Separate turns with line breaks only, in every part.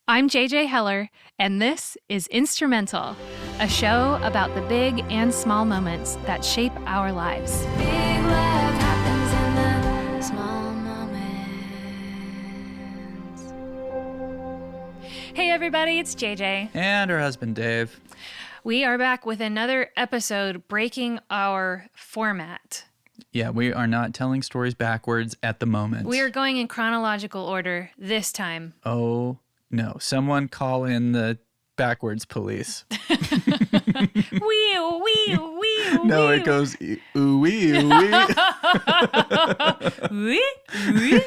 I'm JJ Heller, and this is Instrumental, a show about the big and small moments that shape our lives. Big love happens in the small moments. Hey everybody, it's JJ.
And her husband Dave.
We are back with another episode breaking our format.
Yeah, we are not telling stories backwards at the moment.
We are going in chronological order this time.
Oh, no. Someone call in the backwards police.
Wee, wee, wee,
No,
wee.
it goes ooh wee, ooh wee.
Wee, wee.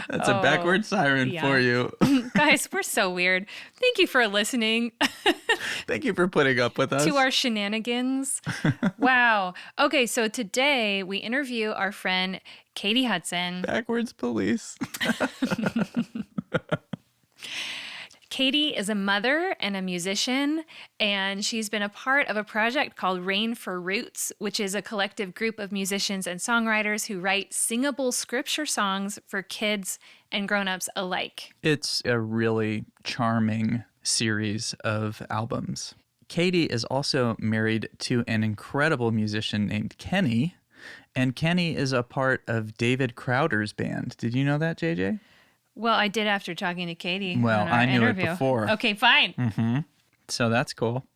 That's a backward siren for you.
Guys, we're so weird. Thank you for listening
Thank you for putting up with us.
to our shenanigans. Wow. Okay, so today we interview our friend Katy Hutson.
Backwards police.
Katy is a mother and a musician, and she's been a part of a project called Rain for Roots, which is a collective group of musicians and songwriters who write singable scripture songs for kids and grown-ups alike.
It's a really charming series of albums. Katy is also married to an incredible musician named Kenny, and Kenny is a part of David Crowder's band. Did you know that, JJ?
Well, I did after talking to Katy.
Well,
on our
I knew
interview.
it before.
Okay, fine.
Mm-hmm. So that's cool.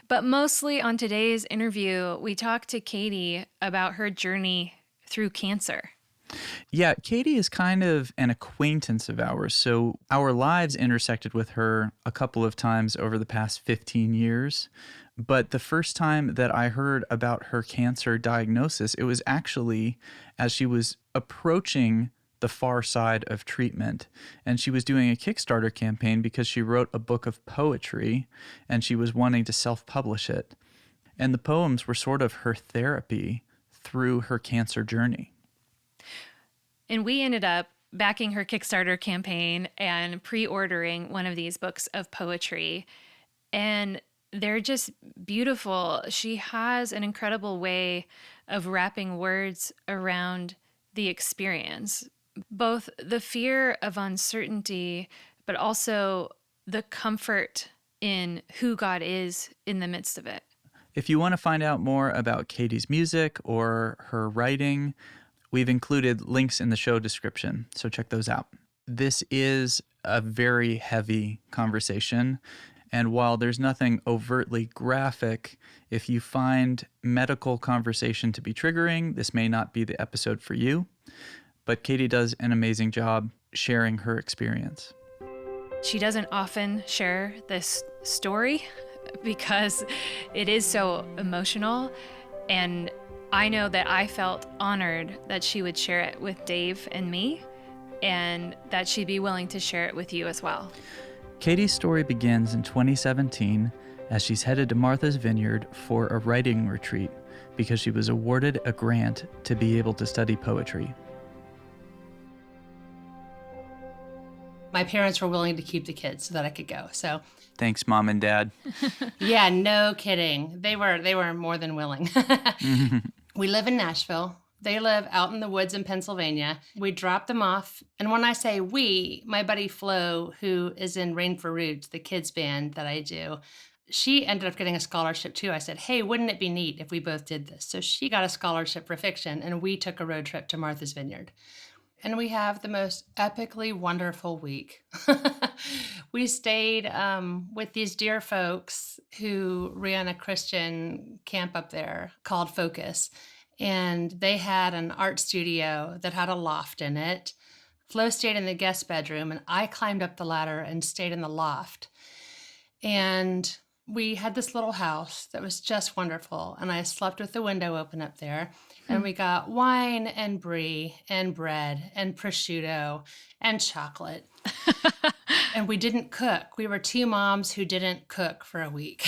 But mostly on today's interview, we talked to Katy about her journey through cancer.
Yeah, Katy is kind of an acquaintance of ours. So our lives intersected with her a couple of times over the past 15 years. But the first time that I heard about her cancer diagnosis, it was actually as she was approaching the far side of treatment. And she was doing a Kickstarter campaign because she wrote a book of poetry and she was wanting to self-publish it. And the poems were sort of her therapy through her cancer journey.
And we ended up backing her Kickstarter campaign and pre-ordering one of these books of poetry. And they're just beautiful. She has an incredible way of wrapping words around the experience, both the fear of uncertainty, but also the comfort in who God is in the midst of it.
If you want to find out more about Katy's music or her writing, we've included links in the show description, so check those out. This is a very heavy conversation, and while there's nothing overtly graphic, if you find medical conversation to be triggering, this may not be the episode for you. But Katy does an amazing job sharing her experience.
She doesn't often share this story because it is so emotional. And I know that I felt honored that she would share it with Dave and me, and that she'd be willing to share it with you as well.
Katy's story begins in 2017 as she's headed to Martha's Vineyard for a writing retreat because she was awarded a grant to be able to study poetry.
My parents were willing to keep the kids so that I could go. So,
Thanks, Mom and Dad.
yeah, no kidding. They were more than willing. We live in Nashville. They live out in the woods in Pennsylvania. We dropped them off. And when I say we, my buddy Flo, who is in Rain for Roots, the kids band that I do, she ended up getting a scholarship too. I said, hey, wouldn't it be neat if we both did this? So she got a scholarship for fiction, and we took a road trip to Martha's Vineyard. And we have the most epically wonderful week. We stayed with these dear folks who ran a Christian camp up there called Focus. And they had an art studio that had a loft in it. Flo stayed in the guest bedroom, and I climbed up the ladder and stayed in the loft. And we had this little house that was just wonderful. And I slept with the window open up there. And we got wine and brie and bread and prosciutto and chocolate. And we didn't cook. We were two moms who didn't cook for a week.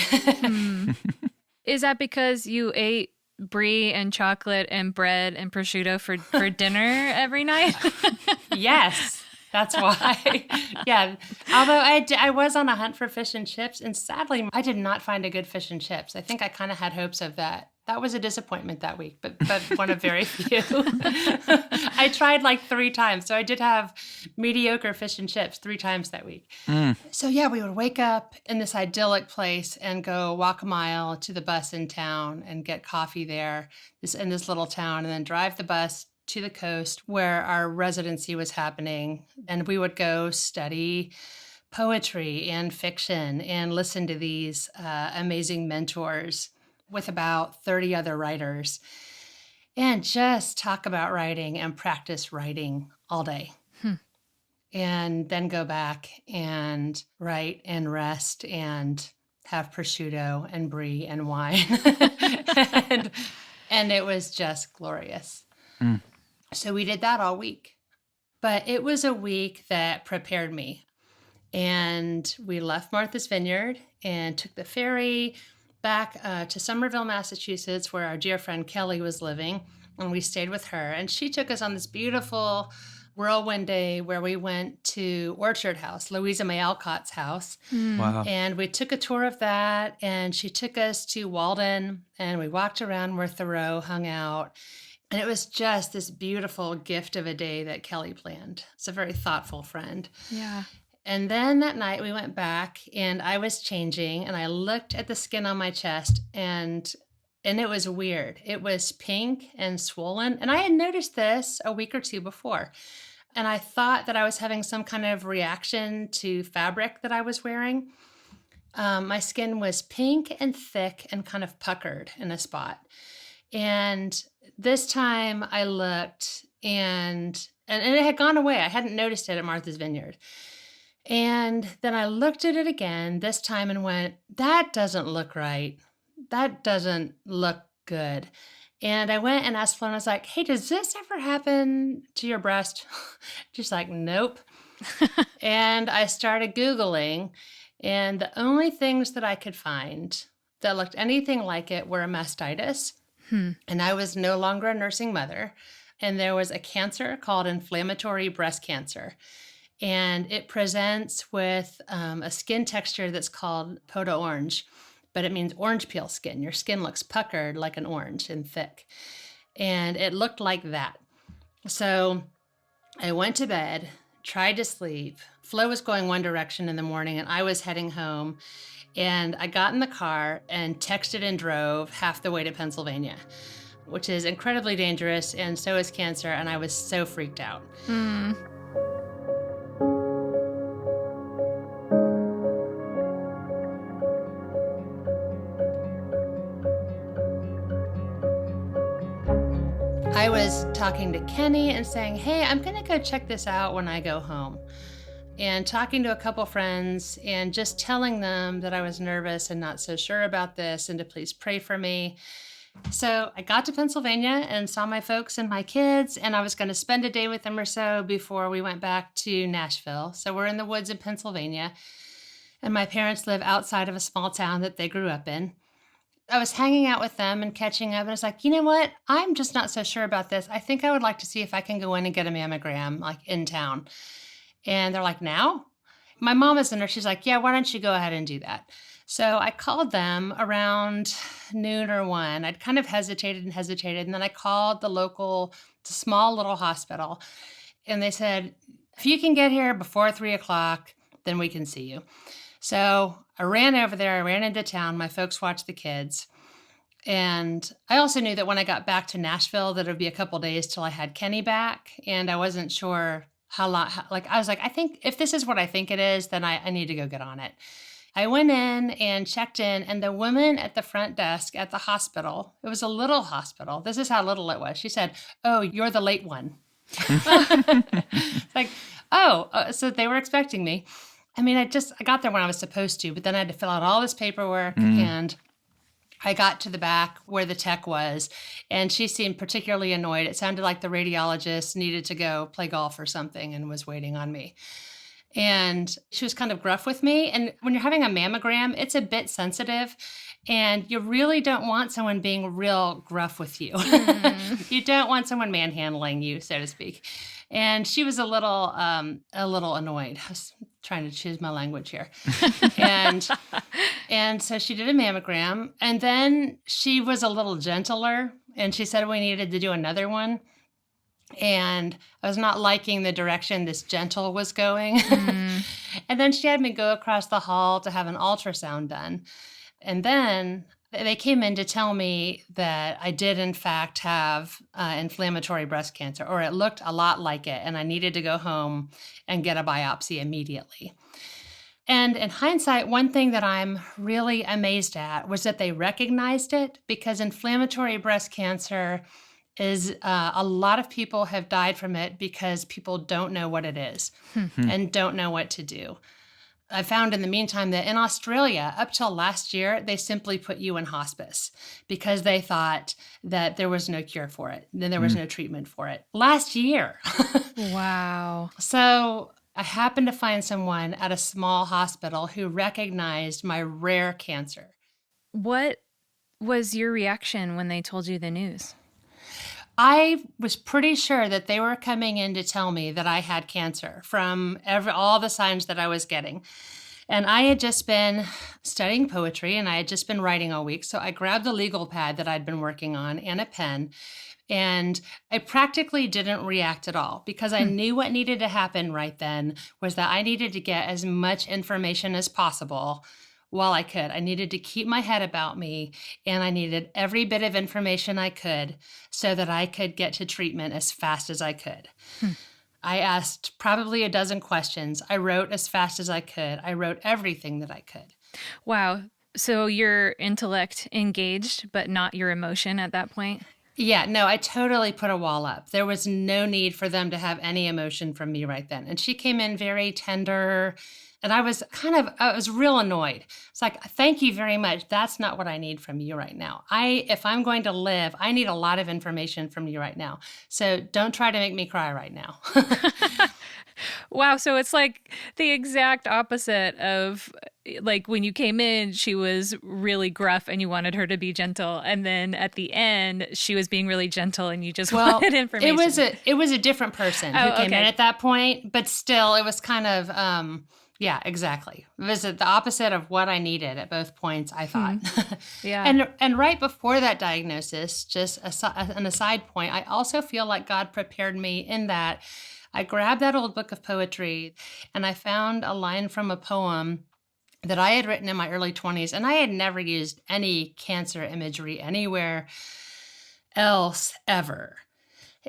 Is that because you ate brie and chocolate and bread and prosciutto for dinner every night?
Yes, that's why. Yeah. Although I was on a hunt for fish and chips, and sadly, I did not find a good fish and chips. I think I kind of had hopes of that That was a disappointment that week, but one of very few. I tried like 3 times. So I did have mediocre fish and chips 3 times that week. So yeah, we would wake up in this idyllic place and go walk a mile to the bus in town and get coffee there in this little town, and then drive the bus to the coast where our residency was happening. And we would go study poetry and fiction and listen to these amazing mentors with about 30 other writers, and just talk about writing and practice writing all day. And then go back and write and rest and have prosciutto and brie and wine. and it was just glorious. So we did that all week. But it was a week that prepared me. And we left Martha's Vineyard and took the ferry back to Somerville, Massachusetts, where our dear friend Kelly was living, and we stayed with her. And she took us on this beautiful whirlwind day where we went to Orchard House, Louisa May Alcott's house.
Wow.
And we took a tour of that, and she took us to Walden, and we walked around where Thoreau hung out. And it was just this beautiful gift of a day that Kelly planned. It's a very thoughtful friend.
Yeah.
And then that night we went back, and I was changing, and I looked at the skin on my chest, and it was weird. It was pink and swollen. And I had noticed this a week or 2 before. And I thought that I was having some kind of reaction to fabric that I was wearing. My skin was pink and thick and kind of puckered in a spot. And this time I looked, and it had gone away. I hadn't noticed it at Martha's Vineyard. And then I looked at it again this time and went, that doesn't look right. That doesn't look good. And I went and asked Flo, and I was like, hey, does this ever happen to your breast? She's like, nope. And I started Googling, and the only things that I could find that looked anything like it were a mastitis. And I was no longer a nursing mother. And there was a cancer called inflammatory breast cancer. And it presents with a skin texture that's called poda orange, but it means orange peel skin. Your skin looks puckered like an orange and thick. And it looked like that. So I went to bed, tried to sleep. Flo was going one direction in the morning, and I was heading home. And I got in the car and texted and drove half the way to Pennsylvania, which is incredibly dangerous, and so is cancer. And I was so freaked out. I was talking to Kenny and saying, hey, I'm going to go check this out when I go home. And talking to a couple friends and just telling them that I was nervous and not so sure about this and to please pray for me. So I got to Pennsylvania and saw my folks and my kids, and I was going to spend a day with them or so before we went back to Nashville. So we're in the woods in Pennsylvania, and my parents live outside of a small town that they grew up in. I was hanging out with them and catching up, and I was like, you know what? I'm just not so sure about this. I think I would like to see if I can go in and get a mammogram, like in town. And they're like, now? My mom is in there. She's like, yeah, why don't you go ahead and do that? So I called them around noon or 1. I'd kind of hesitated. And then I called the small little hospital. And they said, if you can get here before 3 o'clock, then we can see you. So I ran over there. I ran into town. My folks watched the kids. And I also knew that when I got back to Nashville, that it would be a couple days till I had Kenny back. And I wasn't sure how long, I was like, I think if this is what I think it is, then I need to go get on it. I went in and checked in, and the woman at the front desk at the hospital, it was a little hospital. This is how little it was. She said, oh, you're the late one. Like, so they were expecting me. I mean, I got there when I was supposed to, but then I had to fill out all this paperwork, and I got to the back where the tech was, and she seemed particularly annoyed. It sounded like the radiologist needed to go play golf or something and was waiting on me. And she was kind of gruff with me. And when you're having a mammogram, it's a bit sensitive, and you really don't want someone being real gruff with you. You don't want someone manhandling you, so to speak. And she was a little annoyed. I was trying to choose my language here. And And so she did a mammogram, and then she was a little gentler, and she said we needed to do another one. And I was not liking the direction this gentle was going. And then she had me go across the hall to have an ultrasound done. And then they came in to tell me that I did, in fact, have inflammatory breast cancer, or it looked a lot like it, and I needed to go home and get a biopsy immediately. And in hindsight, one thing that I'm really amazed at was that they recognized it, because inflammatory breast cancer is a lot of people have died from it because people don't know what it is and don't know what to do. I found in the meantime that in Australia, up till last year, they simply put you in hospice because they thought that there was no cure for it. Then there was no treatment for it. Last year.
Wow.
So I happened to find someone at a small hospital who recognized my rare cancer.
What was your reaction when they told you the news?
I was pretty sure that they were coming in to tell me that I had cancer from all the signs that I was getting. And I had just been studying poetry, and I had just been writing all week. So I grabbed the legal pad that I'd been working on and a pen. And I practically didn't react at all because I knew what needed to happen right then was that I needed to get as much information as possible while I could. I needed to keep my head about me, and I needed every bit of information I could so that I could get to treatment as fast as I could. I asked probably a dozen questions. I wrote as fast as I could. I wrote everything that I could.
Wow. So your intellect engaged, but not your emotion at that point?
Yeah, no, I totally put a wall up. There was no need for them to have any emotion from me right then. And she came in very tender, and I was real annoyed. It's like, thank you very much. That's not what I need from you right now. If I'm going to live, I need a lot of information from you right now. So don't try to make me cry right now.
Wow. So it's like the exact opposite of like when you came in, she was really gruff and you wanted her to be gentle. And then at the end, she was being really gentle and you just wanted information.
It was a different person who came in at that point, but still it was kind of, yeah, exactly. It was the opposite of what I needed at both points, I thought.
Yeah.
And right before that diagnosis, just an aside point, I also feel like God prepared me in that I grabbed that old book of poetry and I found a line from a poem that I had written in my early 20s, and I had never used any cancer imagery anywhere else ever.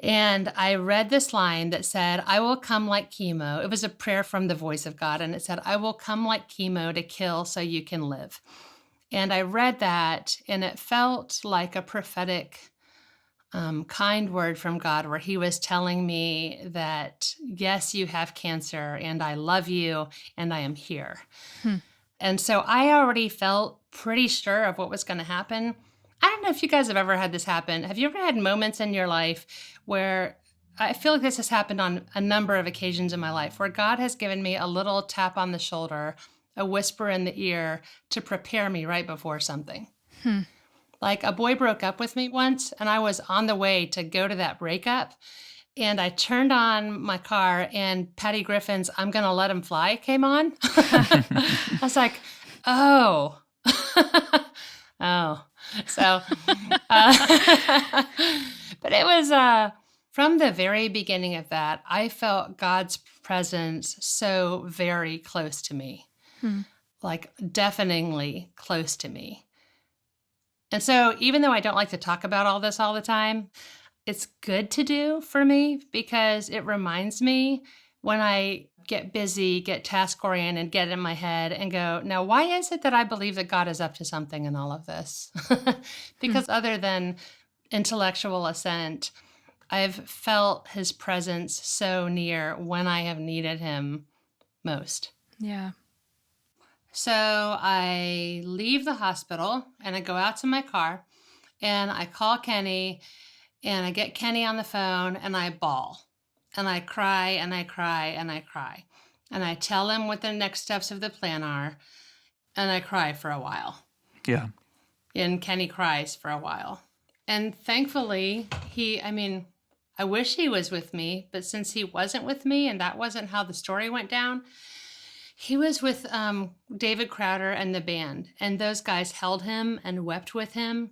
And I read this line that said, I will come like chemo. It was a prayer from the voice of God. And it said, I will come like chemo to kill so you can live. And I read that, and it felt like a prophetic, kind word from God where he was telling me that, yes, you have cancer, and I love you, and I am here. And so I already felt pretty sure of what was going to happen. I don't know if you guys have ever had this happen. Have you ever had moments in your life where I feel like this has happened on a number of occasions in my life where God has given me a little tap on the shoulder, a whisper in the ear to prepare me right before something? Like a boy broke up with me once, and I was on the way to go to that breakup. And I turned on my car, and Patty Griffin's I'm Gonna Let Him Fly came on. I was like, oh. Oh. So, but it was from the very beginning of that, I felt God's presence so very close to me, like deafeningly close to me. And so even though I don't like to talk about all this all the time, it's good to do for me because it reminds me when I get busy, get task-oriented, get in my head and go, now, why is it that I believe that God is up to something in all of this? Because other than intellectual assent, I've felt his presence so near when I have needed him most.
Yeah.
So I leave the hospital and I go out to my car and I call Kenny and I get Kenny on the phone and I bawl and I cry and I cry and I cry. And I tell him what the next steps of the plan are and I cry for a while.
Yeah.
And Kenny cries for a while. And thankfully, I wish he was with me, but since he wasn't with me and that wasn't how the story went down, He was with David Crowder and the band, and those guys held him and wept with him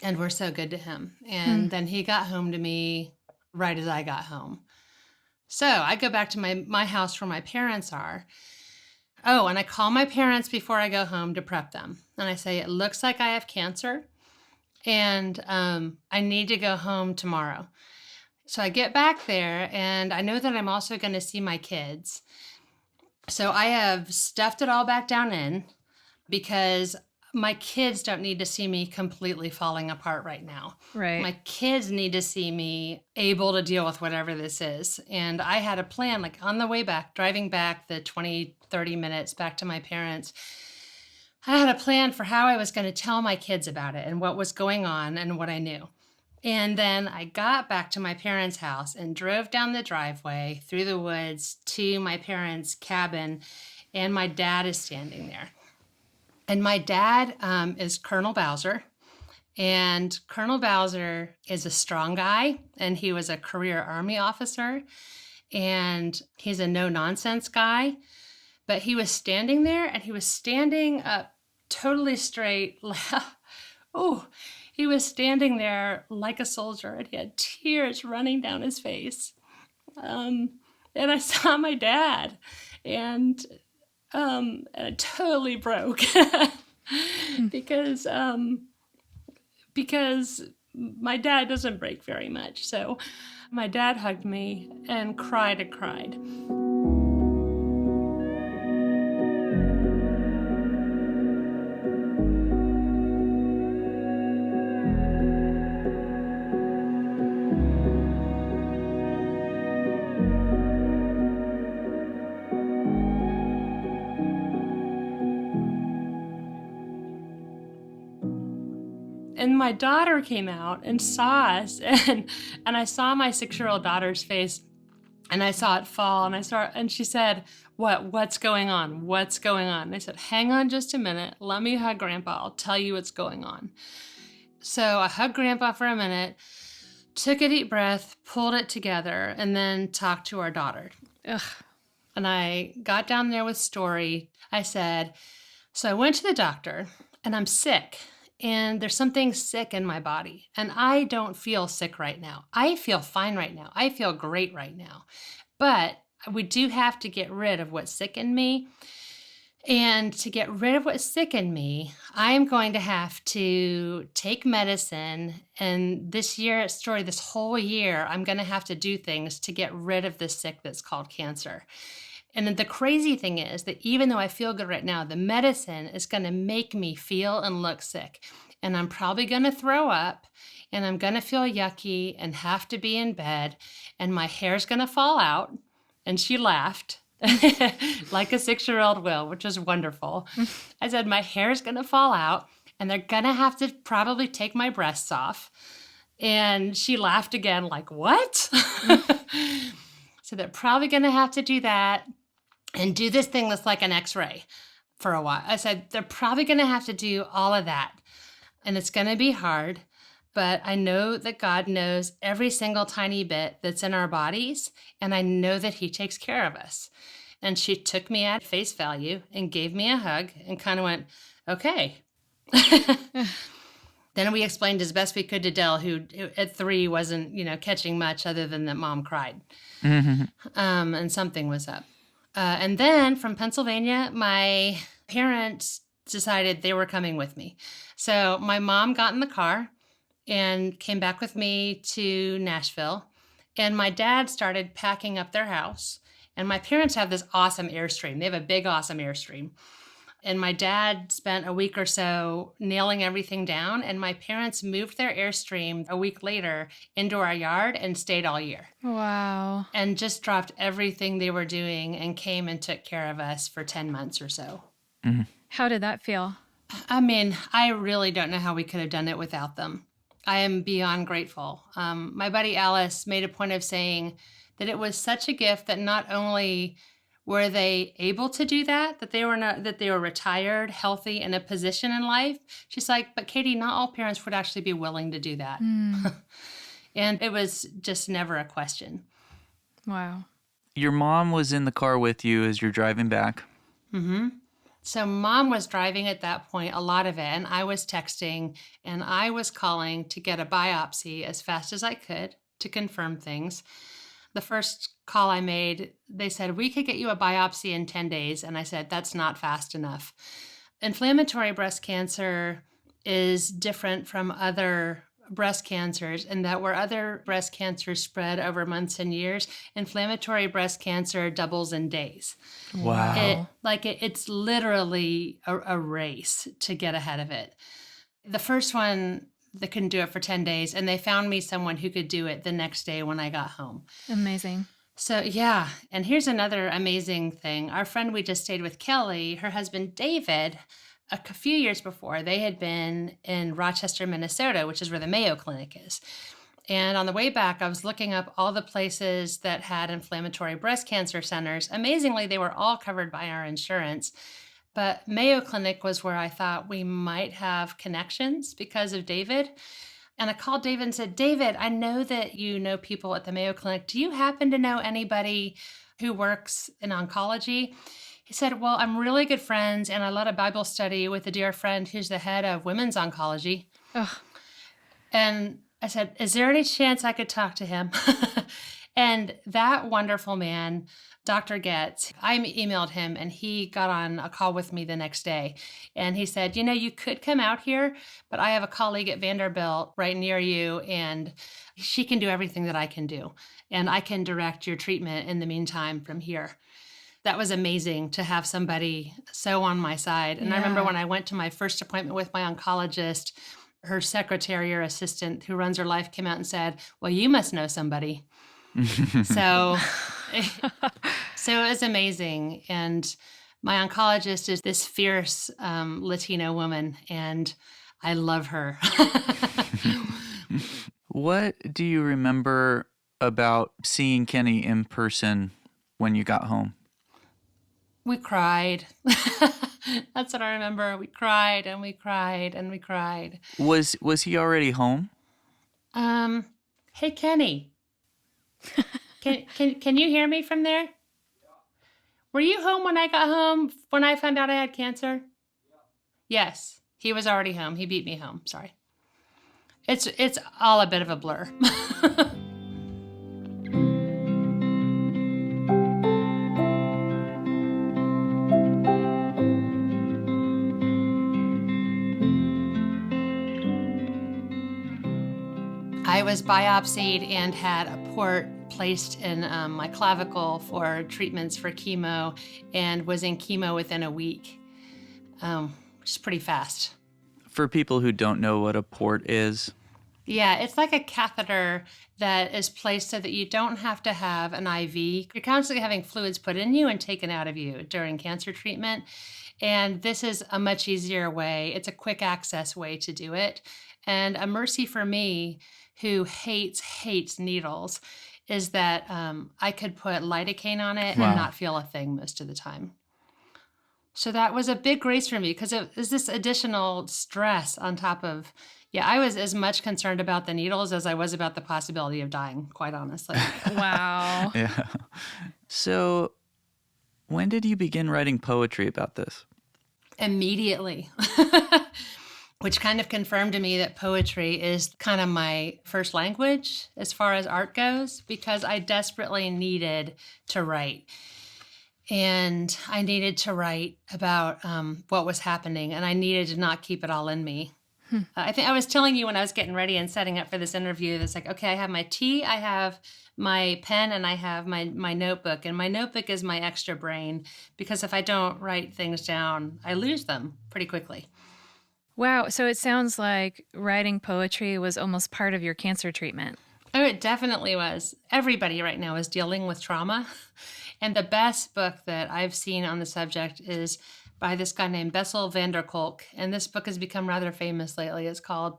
and were so good to him. And then he got home to me right as I got home. So I go back to my house where my parents are. Oh, and I call my parents before I go home to prep them. And I say, it looks like I have cancer, and I need to go home tomorrow. So I get back there, and I know that I'm also going to see my kids. So I have stuffed it all back down in because my kids don't need to see me completely falling apart right now.
Right.
My kids need to see me able to deal with whatever this is. And I had a plan, like on the way back, driving back the 20, 30 minutes back to my parents, I had a plan for how I was going to tell my kids about it and what was going on and what I knew. And then I got back to my parents' house and drove down the driveway through the woods to my parents' cabin, and my dad is standing there. And my dad is Colonel Bowser, and Colonel Bowser is a strong guy, and he was a career Army officer, and he's a no-nonsense guy. But he was standing there, and he was standing up totally straight. Oh, he was standing there like a soldier, and he had tears running down his face. And I saw my dad, and I totally broke because my dad doesn't break very much. So my dad hugged me and cried and cried. And my daughter came out and saw us, and I saw my 6-year-old daughter's face, and I saw it fall, and she said, what's going on? What's going on? And I said, hang on just a minute. Let me hug Grandpa. I'll tell you what's going on. So I hugged Grandpa for a minute, took a deep breath, pulled it together, and then talked to our daughter.
Ugh.
And I got down there with Story. I said, so I went to the doctor, and I'm sick. And there's something sick in my body. And I don't feel sick right now. I feel fine right now. I feel great right now. But we do have to get rid of what's sick in me. And to get rid of what's sick in me, I'm going to have to take medicine. And this year at Story, this whole year, I'm going to have to do things to get rid of this sick that's called cancer. And the crazy thing is that even though I feel good right now, the medicine is going to make me feel and look sick. And I'm probably going to throw up, and I'm going to feel yucky and have to be in bed, and my hair's going to fall out. And she laughed like a 6-year-old will, which is wonderful. I said, my hair's going to fall out, and they're going to have to probably take my breasts off. And she laughed again, like, what? So they're probably going to have to do that. And do this thing that's like an x-ray for a while. I said, they're probably going to have to do all of that. And it's going to be hard, but I know that God knows every single tiny bit that's in our bodies, and I know that he takes care of us. And she took me at face value and gave me a hug and kind of went, okay. Then we explained as best we could to Dell, who at 3 wasn't, catching much other than that Mom cried. And something was up. And then from Pennsylvania, my parents decided they were coming with me. So my mom got in the car and came back with me to Nashville. And my dad started packing up their house. And my parents have this awesome Airstream. They have a big, awesome Airstream. And my dad spent a week or so nailing everything down. And my parents moved their Airstream a week later into our yard and stayed all year.
Wow.
And just dropped everything they were doing and came and took care of us for 10 months or so.
Mm-hmm.
How did that feel?
I mean, I really don't know how we could have done it without them. I am beyond grateful. My buddy Alice made a point of saying that it was such a gift that not only were they able to do that they were retired, healthy, in a position in life. She's like, but Katy, not all parents would actually be willing to do that. And it was just never a question.
Wow.
Your mom was in the car with you as you're driving back.
Mm-hmm. So mom was driving at that point, a lot of it, and I was texting and I was calling to get a biopsy as fast as I could to confirm things. The first call I made, they said, we could get you a biopsy in 10 days. And I said, that's not fast enough. Inflammatory breast cancer is different from other breast cancers in that where other breast cancers spread over months and years, inflammatory breast cancer doubles in days.
Wow.
It's literally a race to get ahead of it. The first one, they couldn't do it for 10 days, and they found me someone who could do it the next day when I got home.
Amazing.
So, yeah. And here's another amazing thing. Our friend we just stayed with, Kelly, her husband, David, a few years before, they had been in Rochester, Minnesota, which is where the Mayo Clinic is. And on the way back, I was looking up all the places that had inflammatory breast cancer centers. Amazingly, they were all covered by our insurance. But Mayo Clinic was where I thought we might have connections because of David. And I called David and said, David, I know that you know people at the Mayo Clinic. Do you happen to know anybody who works in oncology? He said, well, I'm really good friends and I led a Bible study with a dear friend who's the head of women's oncology.
Oh.
And I said, is there any chance I could talk to him? And that wonderful man, Dr. Getz, I emailed him and he got on a call with me the next day. And he said, you could come out here, but I have a colleague at Vanderbilt right near you and she can do everything that I can do. And I can direct your treatment in the meantime from here. That was amazing to have somebody so on my side. And I remember when I went to my first appointment with my oncologist, her secretary or assistant who runs her life came out and said, well, you must know somebody. So it was amazing. And my oncologist is this fierce Latino woman, and I love her.
What do you remember about seeing Kenny in person when you got home?
We cried. That's what I remember. We cried and we cried and we cried.
Was he already home?
Hey, Kenny. Can you hear me from there? Were you home when I got home when I found out I had cancer? Yes, he was already home. He beat me home. Sorry. It's all a bit of a blur. I was biopsied and had a port placed in my clavicle for treatments for chemo and was in chemo within a week, which is pretty fast.
For people who don't know what a port is.
Yeah, it's like a catheter that is placed so that you don't have to have an IV. You're constantly having fluids put in you and taken out of you during cancer treatment. And this is a much easier way. It's a quick access way to do it. And a mercy for me, who hates needles, is that I could put lidocaine on it and not feel a thing most of the time. So that was a big grace for me because it was this additional stress on top of, I was as much concerned about the needles as I was about the possibility of dying, quite honestly.
Wow.
Yeah. So when did you begin writing poetry about this?
Immediately. Which kind of confirmed to me that poetry is kind of my first language as far as art goes, because I desperately needed to write. And I needed to write about what was happening, and I needed to not keep it all in me. I think I was telling you when I was getting ready and setting up for this interview, that's like, okay, I have my tea, I have my pen, and I have my notebook. And my notebook is my extra brain, because if I don't write things down, I lose them pretty quickly.
Wow. So it sounds like writing poetry was almost part of your cancer treatment.
Oh, it definitely was. Everybody right now is dealing with trauma. And the best book that I've seen on the subject is by this guy named Bessel van der Kolk. And this book has become rather famous lately. It's called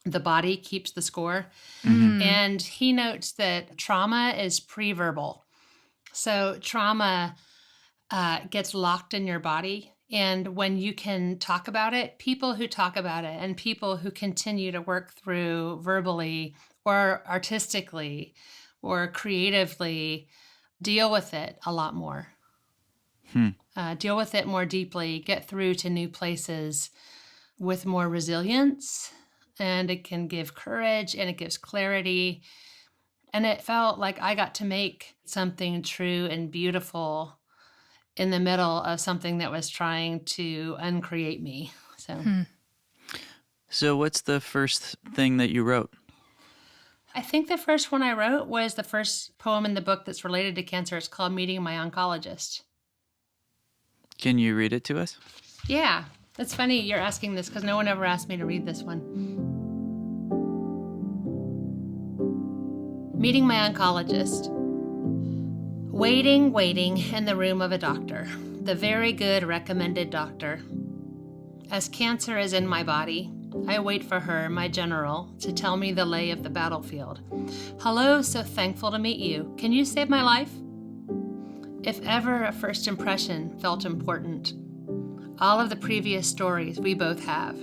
The Body Keeps the Score. Mm-hmm. And he notes that trauma is pre-verbal. So trauma gets locked in your body. And when you can talk about it, people who talk about it and people who continue to work through verbally or artistically or creatively deal with it a lot more. deal with it more deeply, get through to new places with more resilience. And it can give courage and it gives clarity. And it felt like I got to make something true and beautiful in the middle of something that was trying to uncreate me.
So what's the first thing that you wrote?
I think the first one I wrote was the first poem in the book that's related to cancer. It's called Meeting My Oncologist.
Can you read it to us?
Yeah, it's funny you're asking this because no one ever asked me to read this one. Meeting my oncologist. Waiting in the room of a doctor, the very good recommended doctor. As cancer is in my body, I wait for her, my general, to tell me the lay of the battlefield. Hello, so thankful to meet you. Can you save my life? If ever a first impression felt important, all of the previous stories we both have.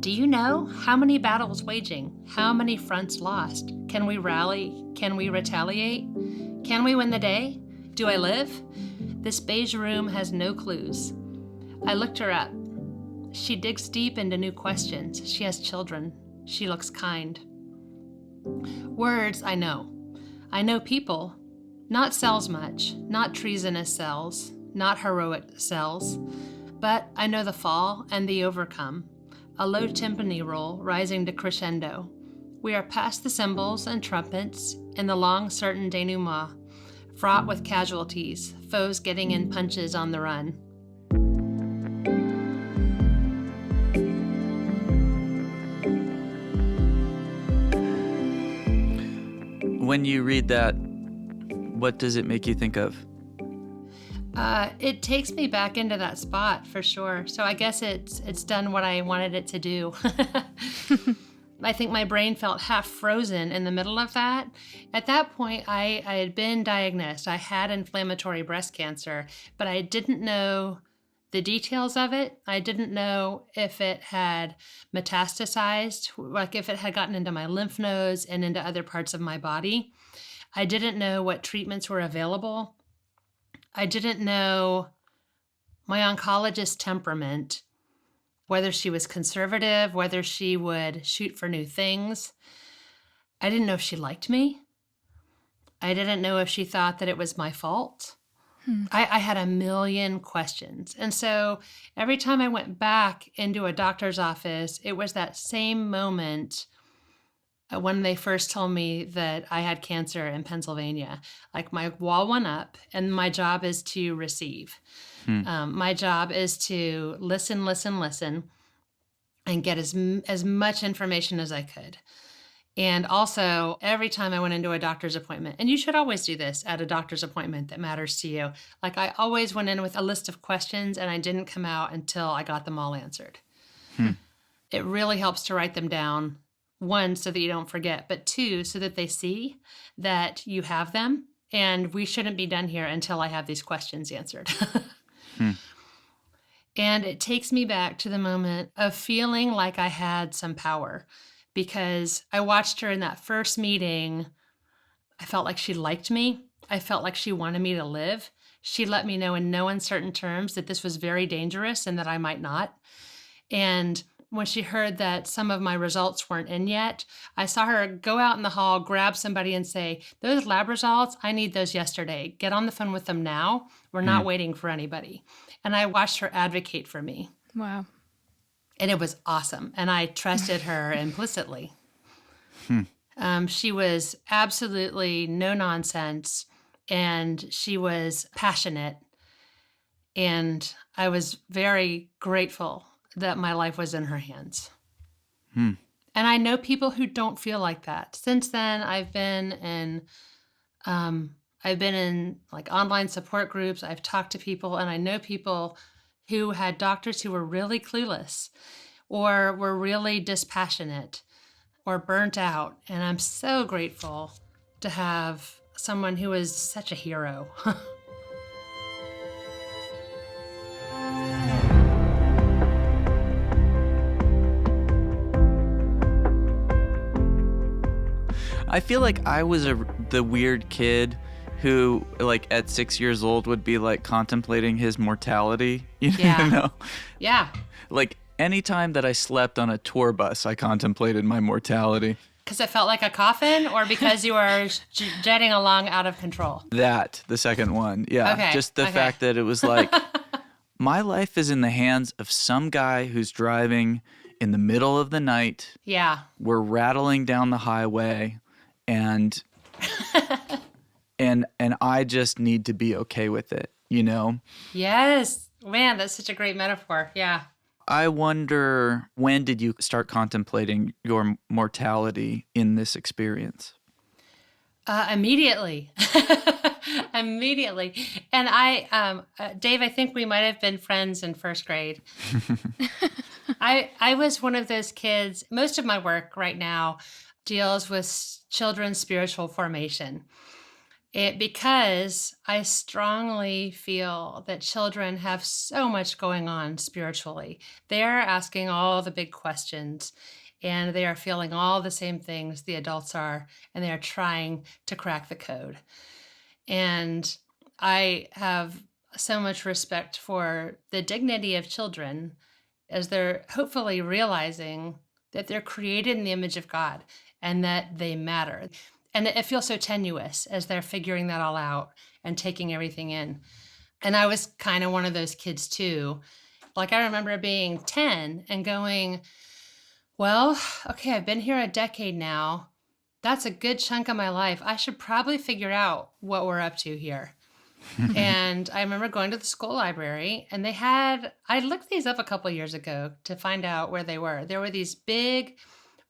Do you know how many battles waging? How many fronts lost? Can we rally? Can we retaliate? Can we win the day? Do I live? This beige room has no clues. I looked her up. She digs deep into new questions. She has children. She looks kind. Words, I know. I know people. Not cells much, not treasonous cells, not heroic cells. But I know the fall and the overcome. A low timpani roll rising to crescendo. We are past the cymbals and trumpets in the long certain denouement, fraught with casualties, foes getting in punches on the run.
When you read that, what does it make you think of?
It takes me back into that spot for sure. So I guess it's done what I wanted it to do. I think my brain felt half frozen in the middle of that. At that point, I had been diagnosed. I had inflammatory breast cancer, but I didn't know the details of it. I didn't know if it had metastasized, like if it had gotten into my lymph nodes and into other parts of my body. I didn't know what treatments were available. I didn't know my oncologist's temperament, whether she was conservative, whether she would shoot for new things. I didn't know if she liked me. I didn't know if she thought that it was my fault. I had a million questions. And so every time I went back into a doctor's office, it was that same moment when they first told me that I had cancer in Pennsylvania. Like my wall went up and my job is to receive. My job is to listen, and get as much information as I could. And also, every time I went into a doctor's appointment, and you should always do this at a doctor's appointment that matters to you, like I always went in with a list of questions and I didn't come out until I got them all answered. It really helps to write them down. One, so that you don't forget, but two, so that they see that you have them and we shouldn't be done here until I have these questions answered. And it takes me back to the moment of feeling like I had some power because I watched her in that first meeting. I felt like she liked me. I felt like she wanted me to live. She let me know in no uncertain terms that this was very dangerous and that I might not. And when she heard that some of my results weren't in yet, I saw her go out in the hall, grab somebody and say, those lab results, I need those yesterday. Get on the phone with them now. We're not waiting for anybody. And I watched her advocate for me.
Wow.
And it was awesome. And I trusted her implicitly. She was absolutely no nonsense. And she was passionate. And I was very grateful that my life was in her hands. And I know people who don't feel like that. Since then, I've been in like online support groups. I've talked to people, and I know people who had doctors who were really clueless or were really dispassionate or burnt out. And I'm so grateful to have someone who is such a hero.
I feel like I was the weird kid who, like, at 6 years old would be, like, contemplating his mortality. You
Yeah.
know?
Yeah.
Like, anytime that I slept on a tour bus, I contemplated my mortality.
Because it felt like a coffin, or because you were jetting along out of control?
That, the second one. Yeah.
Okay,
Just the
okay.
fact that it was like, my life is in the hands of some guy who's driving in the middle of the night.
Yeah.
We're rattling down the highway, and and I just need to be okay with it, you know?
Yes. Man, that's such a great metaphor. Yeah.
I wonder, when did you start contemplating your mortality in this experience?
Immediately. Immediately. And Dave, I think we might have been friends in first grade. I was one of those kids. Most of my work right now deals with children's spiritual formation. Because I strongly feel that children have so much going on spiritually. They are asking all the big questions, and they are feeling all the same things the adults are, and they are trying to crack the code. And I have so much respect for the dignity of children as they're hopefully realizing that they're created in the image of God and that they matter. And it feels so tenuous as they're figuring that all out and taking everything in. And I was kind of one of those kids too. Like, I remember being 10 and going, well, okay, I've been here a decade now. That's a good chunk of my life. I should probably figure out what we're up to here. And I remember going to the school library, and I looked these up a couple years ago to find out where they were. There were these big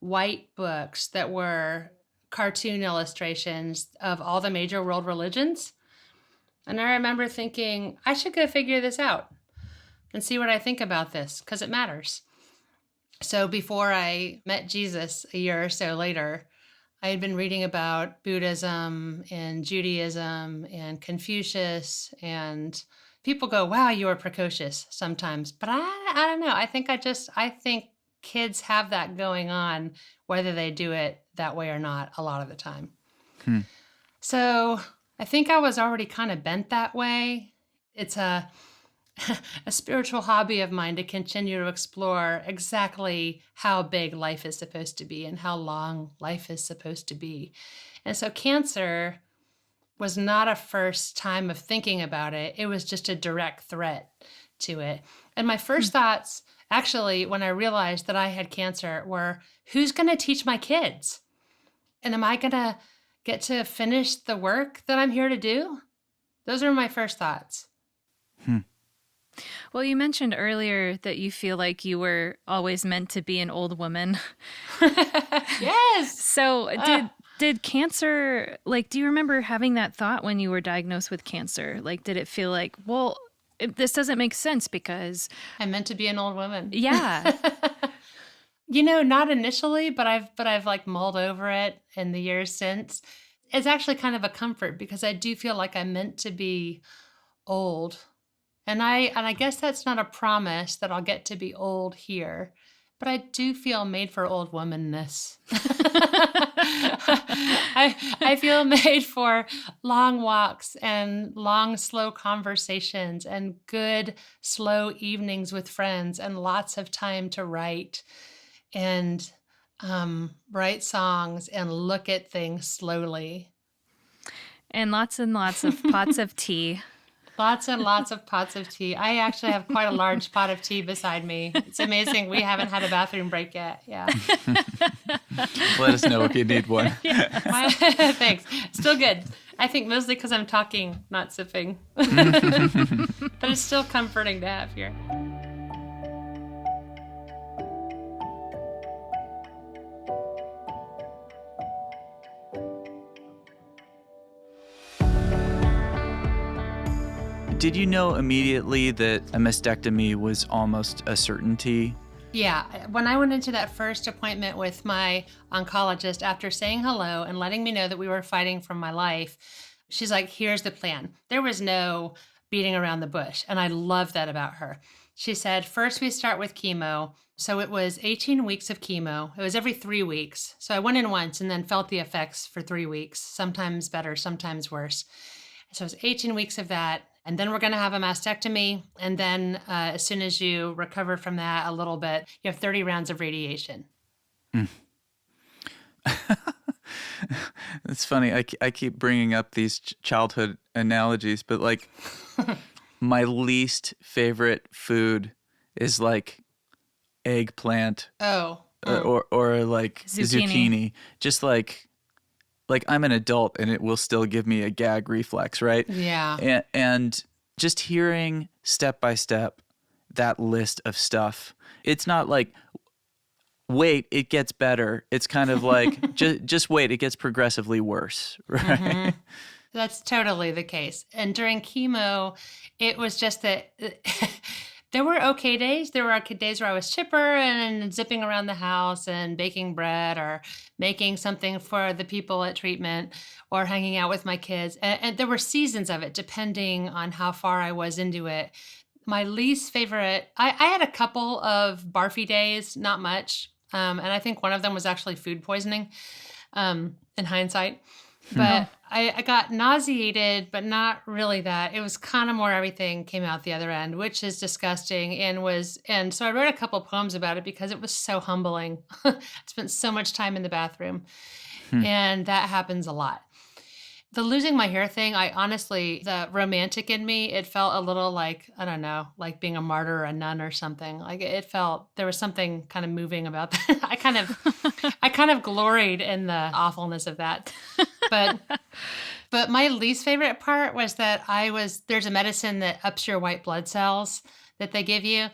white books that were cartoon illustrations of all the major world religions. And I remember thinking, I should go figure this out and see what I think about this, because it matters. So before I met Jesus a year or so later, I had been reading about Buddhism and Judaism and Confucius, and people go, wow, you were precocious sometimes. But I don't know. I think kids have that going on, whether they do it that way or not, a lot of the time. So I think I was already kind of bent that way. It's a spiritual hobby of mine to continue to explore exactly how big life is supposed to be and how long life is supposed to be. And so cancer was not a first time of thinking about it. It was just a direct threat to it. And my first thoughts, actually, when I realized that I had cancer, were, who's going to teach my kids? And am I going to get to finish the work that I'm here to do? Those are my first thoughts.
Well, you mentioned earlier that you feel like you were always meant to be an old woman.
Yes.
So did cancer, like, do you remember having that thought when you were diagnosed with cancer? Like, did it feel like, well, this doesn't make sense because
I'm meant to be an old woman.
Yeah.
Not initially, but I've like mulled over it in the years since. It's actually kind of a comfort because I do feel like I'm meant to be old. And I guess that's not a promise that I'll get to be old here, but I do feel made for old womanness. I feel made for long walks and long, slow conversations and good, slow evenings with friends and lots of time to write and write songs and look at things slowly.
And lots of pots of tea.
Lots and lots of pots of tea. I actually have quite a large pot of tea beside me. It's amazing. We haven't had a bathroom break yet. Yeah.
Let us know if you need one.
Thanks. Still good. I think mostly because I'm talking, not sipping. But it's still comforting to have here.
Did you know immediately that a mastectomy was almost a certainty?
Yeah. When I went into that first appointment with my oncologist, after saying hello and letting me know that we were fighting for my life, she's like, here's the plan. There was no beating around the bush. And I love that about her. She said, first we start with chemo. So it was 18 weeks of chemo. It was every 3 weeks. So I went in once and then felt the effects for 3 weeks, sometimes better, sometimes worse. So it was 18 weeks of that. And then we're going to have a mastectomy. And then as soon as you recover from that a little bit, you have 30 rounds of radiation.
It's funny. I keep bringing up these childhood analogies, but like my least favorite food is like eggplant or like zucchini. Just like I'm an adult and it will still give me a gag reflex, right?
Yeah.
And just hearing step by step that list of stuff, it's not like, wait, it gets better. It's kind of like, just wait, it gets progressively worse, right?
Mm-hmm. That's totally the case. And during chemo, it was just that there were okay days. There were days where I was chipper and zipping around the house and baking bread or making something for the people at treatment or hanging out with my kids. And there were seasons of it, depending on how far I was into it. My least favorite, I had a couple of barfy days, not much. And I think one of them was actually food poisoning in hindsight. But I got nauseated, but not really that. It was kind of more everything came out the other end, which is disgusting. And so I wrote a couple poems about it because it was so humbling. I spent so much time in the bathroom. And that happens a lot. The losing my hair thing, I honestly, the romantic in me, it felt a little like, I don't know, like being a martyr or a nun or something. Like it felt, there was something kind of moving about that. I kind of gloried in the awfulness of that. But my least favorite part was that there's a medicine that ups your white blood cells that they give you.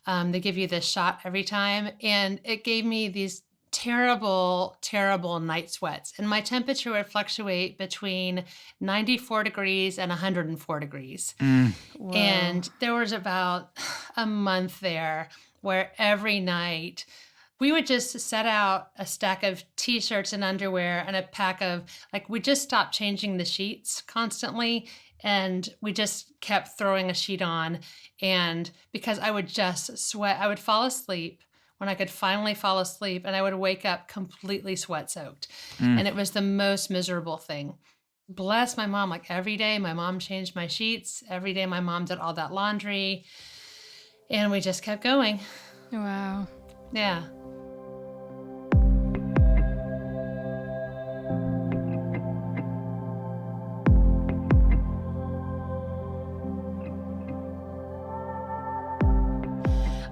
They give you this shot every time. And it gave me these terrible, terrible night sweats. And my temperature would fluctuate between 94 degrees and 104 degrees.
Whoa.
And there was about a month there where every night we would just set out a stack of t-shirts and underwear and a pack of, like, we just stopped changing the sheets constantly. And we just kept throwing a sheet on. And because I would just sweat, I would fall asleep when I could finally fall asleep, and I would wake up completely sweat soaked. And it was the most miserable thing. Bless my mom, like every day my mom changed my sheets. Every day my mom did all that laundry. And we just kept going.
Wow.
Yeah.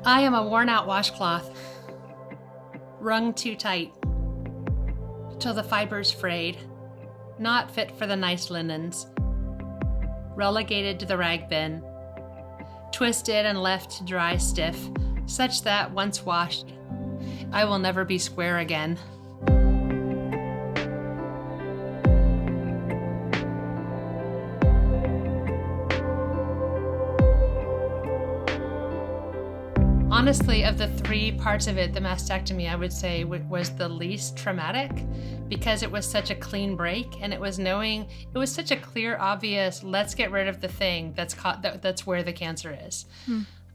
I am a worn-out washcloth, wrung too tight, till the fibers frayed, not fit for the nice linens, relegated to the rag bin, twisted and left to dry stiff, such that, once washed, I will never be square again. Honestly, of the three parts of it, the mastectomy, I would say was the least traumatic because it was such a clean break, and it was such a clear, obvious, let's get rid of the thing that's where the cancer is.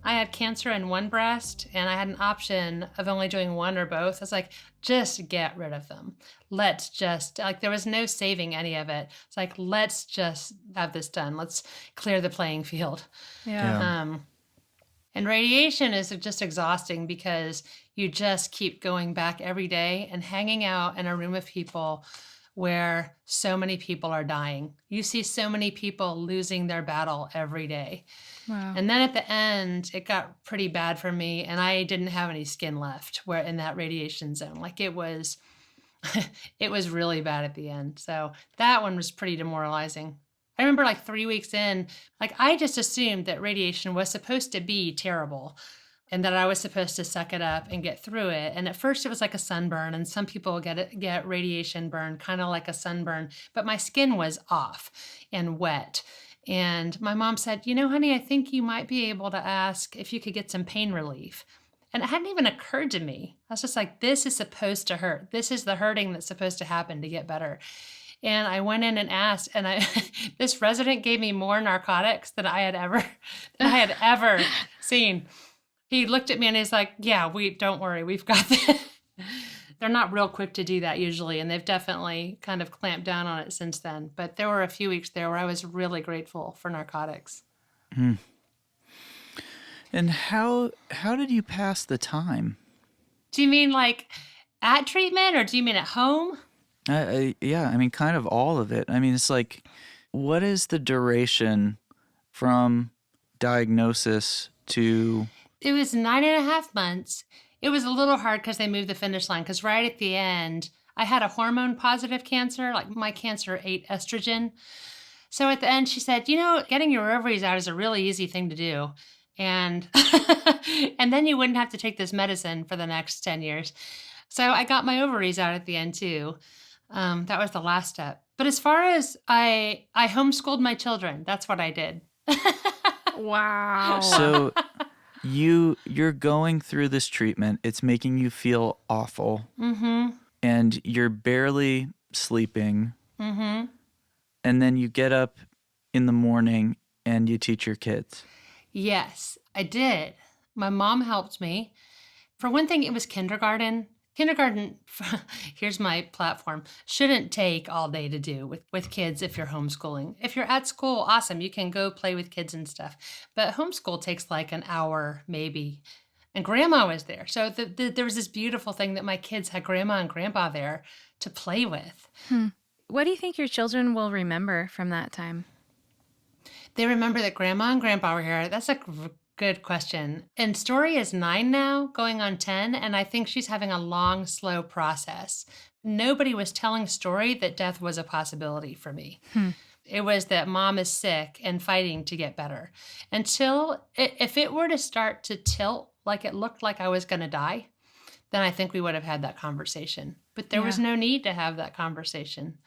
I had cancer in one breast, and I had an option of only doing one or both. I was like, just get rid of them. Let's just, like, there was no saving any of it. It's like, let's just have this done. Let's clear the playing field.
Yeah.
And radiation is just exhausting because you just keep going back every day and hanging out in a room of people where so many people are dying. You see so many people losing their battle every day.
Wow.
And then at the end, it got pretty bad for me, and I didn't have any skin left where in that radiation zone. Like it was really bad at the end. So that one was pretty demoralizing. I remember like 3 weeks in, like I just assumed that radiation was supposed to be terrible and that I was supposed to suck it up and get through it. And at first it was like a sunburn, and some people get radiation burn, kind of like a sunburn, but my skin was off and wet. And my mom said, honey, I think you might be able to ask if you could get some pain relief. And it hadn't even occurred to me. I was just like, this is supposed to hurt. This is the hurting that's supposed to happen to get better. And I went in and asked, and this resident gave me more narcotics than I had ever seen. He looked at me and he's like, "Yeah, don't worry, we've got this." They're not real quick to do that usually, and they've definitely kind of clamped down on it since then. But there were a few weeks there where I was really grateful for narcotics.
Mm. And how did you pass the time?
Do you mean like at treatment, or do you mean at home?
Yeah, I mean, kind of all of it. I mean, it's like, what is the duration from diagnosis to...
It was 9.5 months. It was a little hard because they moved the finish line, because right at the end, I had a hormone positive cancer. Like my cancer ate estrogen. So at the end, she said, getting your ovaries out is a really easy thing to do. And and then you wouldn't have to take this medicine for the next 10 years. So I got my ovaries out at the end too. That was the last step. But as far as I homeschooled my children, that's what I did.
Wow.
So you're going through this treatment. It's making you feel awful.
Mm-hmm.
And you're barely sleeping.
Mm-hmm.
And then you get up in the morning and you teach your kids.
Yes, I did. My mom helped me. For one thing, it was kindergarten. Kindergarten, here's my platform, shouldn't take all day to do with kids if you're homeschooling. If you're at school, awesome, you can go play with kids and stuff. But homeschool takes like an hour, maybe. And grandma was there. So there was this beautiful thing that my kids had grandma and grandpa there to play with.
What do you think your children will remember from that time?
They remember that grandma and grandpa were here. That's a good question. And Story is 9 now, going on 10, and I think she's having a long, slow process. Nobody was telling Story that death was a possibility for me. It was that mom is sick and fighting to get better. Until, if it were to start to tilt like it looked like I was going to die, then I think we would have had that conversation. But there was no need to have that conversation.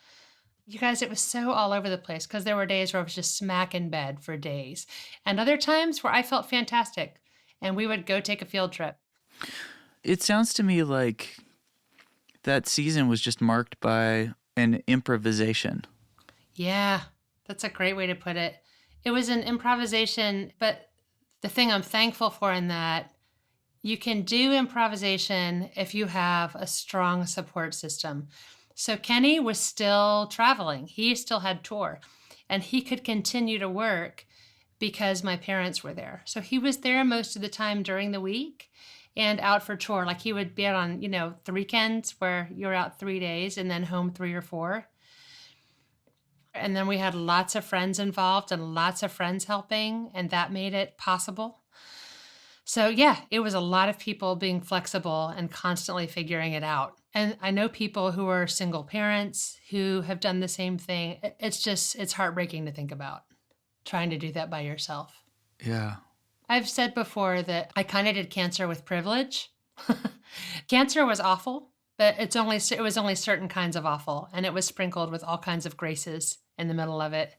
You guys, it was so all over the place because there were days where I was just smack in bed for days, and other times where I felt fantastic and we would go take a field trip.
It sounds to me like that season was just marked by an improvisation.
Yeah, that's a great way to put it. It was an improvisation, but the thing I'm thankful for in that, you can do improvisation if you have a strong support system. So Kenny was still traveling. He still had tour, and he could continue to work because my parents were there. So he was there most of the time during the week and out for tour. Like he would be out on, the weekends where you're out 3 days and then home 3 or 4. And then we had lots of friends involved and lots of friends helping, and that made it possible. So yeah, it was a lot of people being flexible and constantly figuring it out. And I know people who are single parents who have done the same thing. It's heartbreaking to think about trying to do that by yourself.
Yeah.
I've said before that I kind of did cancer with privilege. Cancer was awful, but it was only certain kinds of awful, and it was sprinkled with all kinds of graces in the middle of it.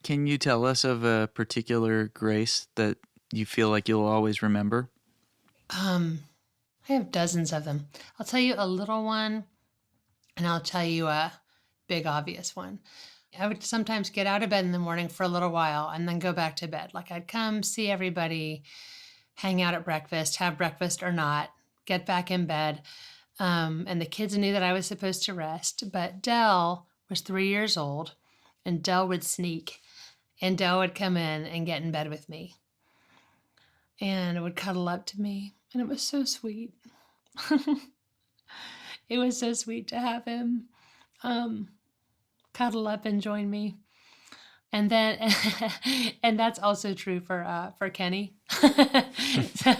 Can you tell us of a particular grace that you feel like you'll always remember?
I have dozens of them. I'll tell you a little one, and I'll tell you a big obvious one. I would sometimes get out of bed in the morning for a little while and then go back to bed. Like I'd come see everybody, hang out at breakfast, have breakfast or not, get back in bed. And the kids knew that I was supposed to rest, but Dell was 3 years old, and Dell would sneak, and Dell would come in and get in bed with me. And it would cuddle up to me, and it was so sweet. It was so sweet to have him cuddle up and join me. And then, and that's also true for Kenny. So,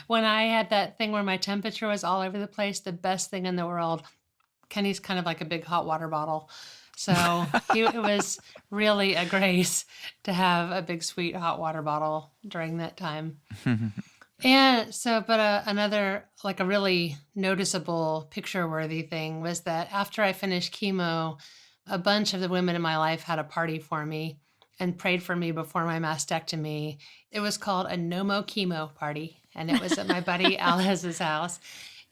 when I had that thing where my temperature was all over the place, the best thing in the world, Kenny's kind of like a big hot water bottle. So it was really a grace to have a big, sweet hot water bottle during that time. And so, but another, like a really noticeable picture-worthy thing was that after I finished chemo, a bunch of the women in my life had a party for me and prayed for me before my mastectomy. It was called a no-mo chemo party, and it was at my buddy Aliz's house.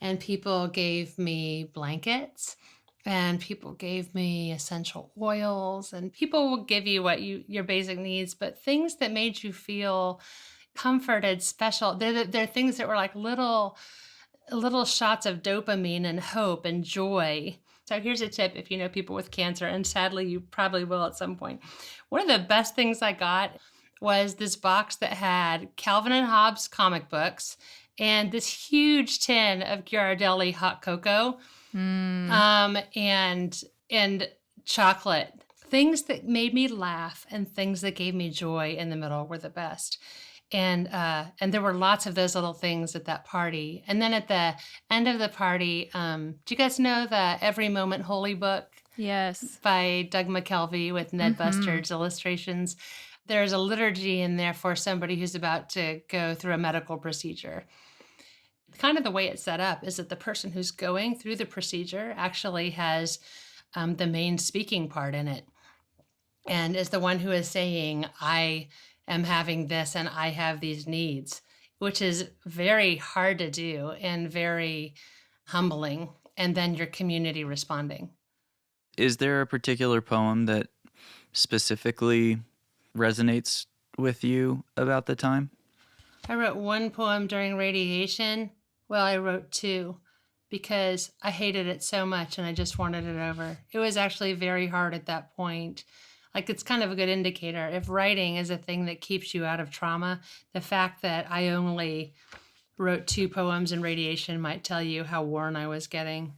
And people gave me blankets, and people gave me essential oils, and people will give you your basic needs, but things that made you feel comforted, special. They're things that were like little little shots of dopamine and hope and joy. So here's a tip if you know people with cancer, and sadly you probably will at some point. One of the best things I got was this box that had Calvin and Hobbes comic books and this huge tin of Ghirardelli hot cocoa, and chocolate. Things that made me laugh and things that gave me joy in the middle were the best. And there were lots of those little things at that party. And then at the end of the party, do you guys know the Every Moment Holy book?
Yes.
By Doug McKelvey with Ned Bustard's illustrations. There's a liturgy in there for somebody who's about to go through a medical procedure. Kind of the way it's set up is that the person who's going through the procedure actually has the main speaking part in it, and is the one who is saying, I am having this and I have these needs, which is very hard to do and very humbling. And then your community responding.
Is there a particular poem that specifically resonates with you about the time?
I wrote one poem during radiation. Well, I wrote two because I hated it so much and I just wanted it over. It was actually very hard at that point. Like, it's kind of a good indicator. If writing is a thing that keeps you out of trauma, the fact that I only wrote two poems in radiation might tell you how worn I was getting.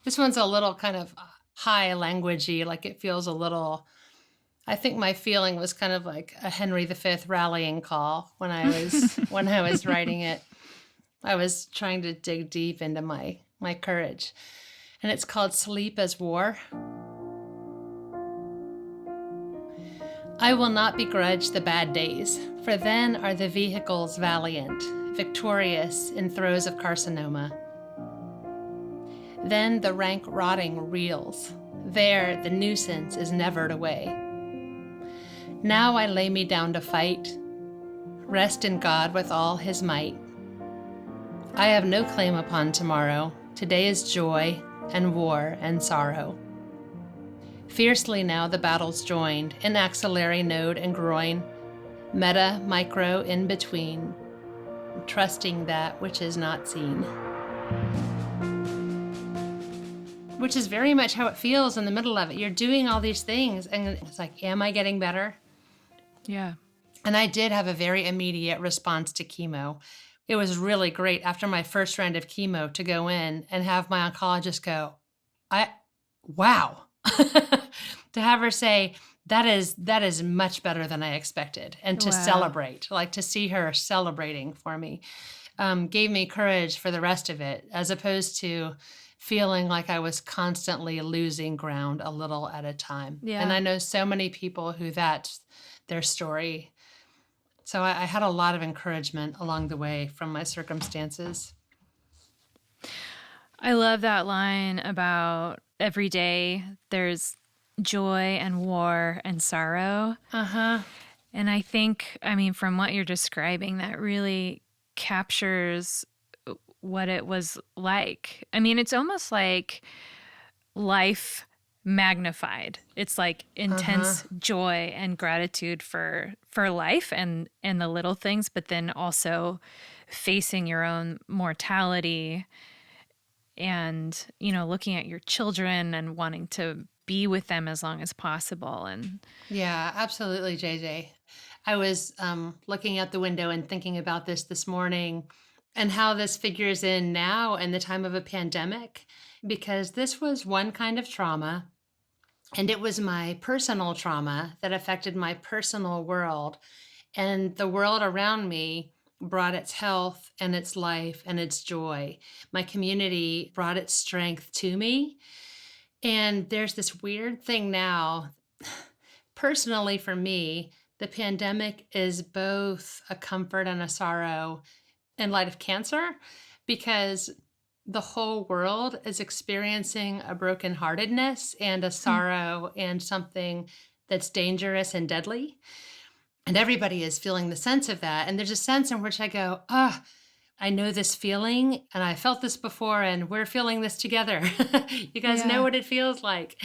This one's a little kind of high languagey, like it feels a little, I think my feeling was kind of like a Henry V rallying call when I was writing it. I was trying to dig deep into my courage. And it's called Sleep as War. I will not begrudge the bad days, for then are the vehicles valiant, victorious in throes of carcinoma. Then the rank rotting reels. There the nuisance is nevered away. Now I lay me down to fight, rest in God with all his might. I have no claim upon tomorrow. Today is joy and war and sorrow. Fiercely now the battle's joined in axillary node and groin, meta, micro, in between, trusting that which is not seen. Which is very much how it feels in the middle of it. You're doing all these things and it's like, am I getting better?
Yeah.
And I did have a very immediate response to chemo. It was really great after my first round of chemo to go in and have my oncologist go, wow. To have her say, that is much better than I expected. And to celebrate, like to see her celebrating for me, gave me courage for the rest of it, as opposed to feeling like I was constantly losing ground a little at a time.
Yeah.
And I know so many people who that's their story. So I had a lot of encouragement along the way from my circumstances.
I love that line about every day there's joy and war and sorrow. And I think, from what you're describing, that really captures what it was like. It's almost like life magnified. It's like intense joy and gratitude for life and the little things, but then also facing your own mortality and, looking at your children and wanting to be with them as long as possible. And
yeah, absolutely, JJ. I was looking out the window and thinking about this morning and how this figures in now in the time of a pandemic, because this was one kind of trauma, and it was my personal trauma that affected my personal world, and the world around me brought its health and its life and its joy. My community brought its strength to me. And there's this weird thing now, personally for me, the pandemic is both a comfort and a sorrow in light of cancer, because the whole world is experiencing a brokenheartedness and a sorrow and something that's dangerous and deadly. And everybody is feeling the sense of that. And there's a sense in which I go, I know this feeling and I felt this before and we're feeling this together. You guys know what it feels like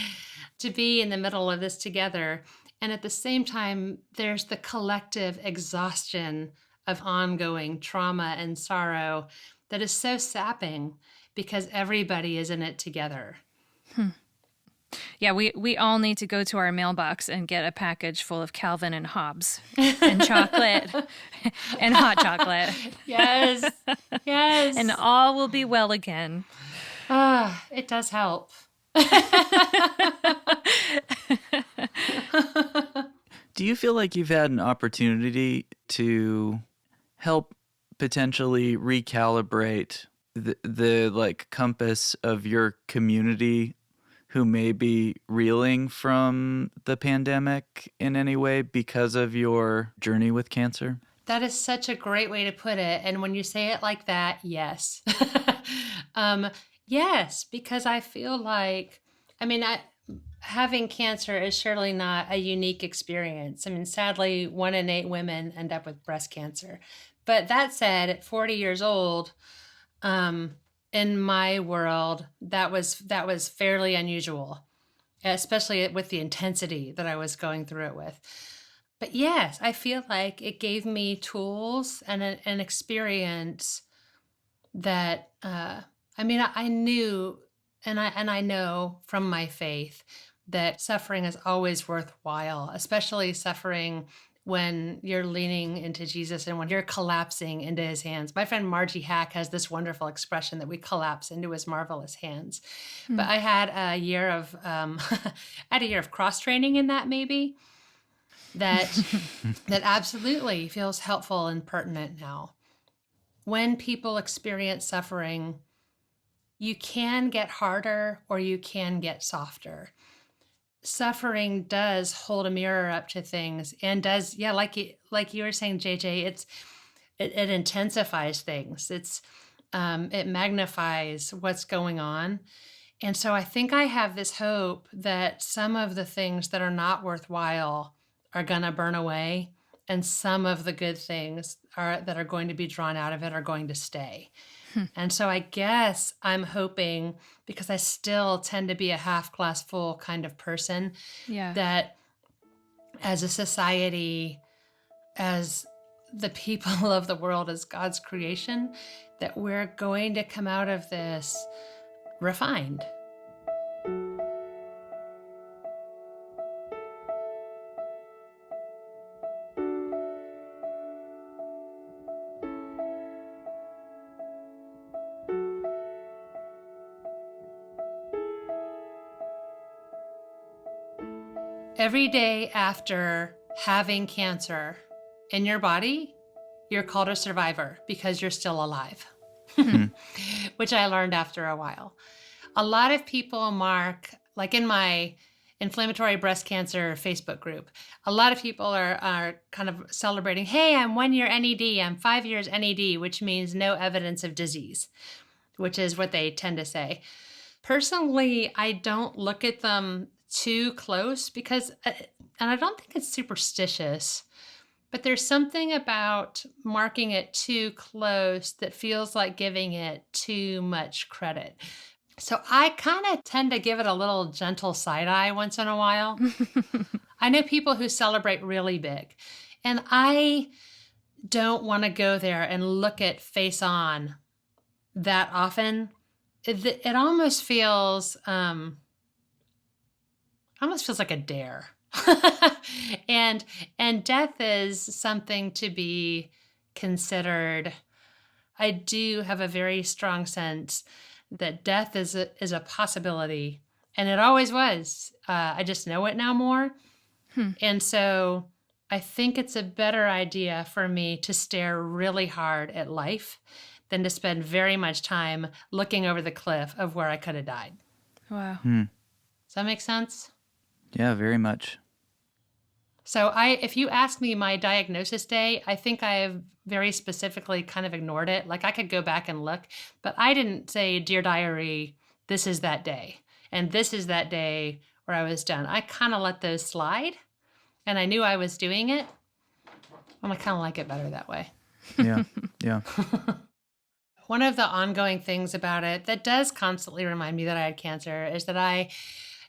to be in the middle of this together. And at the same time, there's the collective exhaustion of ongoing trauma and sorrow that is so sapping because everybody is in it together.
Yeah, we all need to go to our mailbox and get a package full of Calvin and Hobbes and chocolate and hot chocolate.
Yes. Yes.
And all will be well again.
It does help.
Do you feel like you've had an opportunity to help potentially recalibrate the like compass of your community who may be reeling from the pandemic in any way because of your journey with cancer?
That is such a great way to put it. And when you say it like that, yes. Yes, because I feel like, having cancer is surely not a unique experience. I mean, sadly, 1 in 8 women end up with breast cancer. But that said, at 40 years old, in my world, that was fairly unusual, especially with the intensity that I was going through it with. But yes, I feel like it gave me tools and an experience that I knew and I know from my faith that suffering is always worthwhile, especially suffering when you're leaning into Jesus and when you're collapsing into his hands. My friend Margie Hack has this wonderful expression that we collapse into his marvelous hands. But I had a year of cross training in that, maybe that absolutely feels helpful and pertinent now. When people experience suffering, you can get harder or you can get softer. Suffering does hold a mirror up to things and does, like you were saying, JJ, it intensifies things. It magnifies what's going on. And so I think I have this hope that some of the things that are not worthwhile are going to burn away, and some of the good things that are going to be drawn out of it are going to stay. And so I guess I'm hoping, because I still tend to be a half glass full kind of person, that as a society, as the people of the world, as God's creation, that we're going to come out of this refined. Every day after having cancer in your body, you're called a survivor because you're still alive, which I learned after a while. A lot of people mark, like in my inflammatory breast cancer Facebook group, a lot of people are kind of celebrating, hey, I'm 1 year NED, I'm 5 years NED, which means no evidence of disease, which is what they tend to say. Personally, I don't look at them too close because, and I don't think it's superstitious, but there's something about marking it too close that feels like giving it too much credit. So I kind of tend to give it a little gentle side eye once in a while. I know people who celebrate really big, and I don't want to go there and look at face on that often. It almost feels like a dare. and death is something to be considered. I do have a very strong sense that death is a possibility, and it always was. I just know it now more. And so I think it's a better idea for me to stare really hard at life than to spend very much time looking over the cliff of where I could have died.
Wow.
Does that make sense?
Yeah, very much.
So if you ask me my diagnosis day, I think I have very specifically kind of ignored it. Like I could go back and look, but I didn't say, dear diary, this is that day. And this is that day where I was done. I kind of let those slide, and I knew I was doing it. I kind of like it better that way.
Yeah.
One of the ongoing things about it that does constantly remind me that I had cancer is that I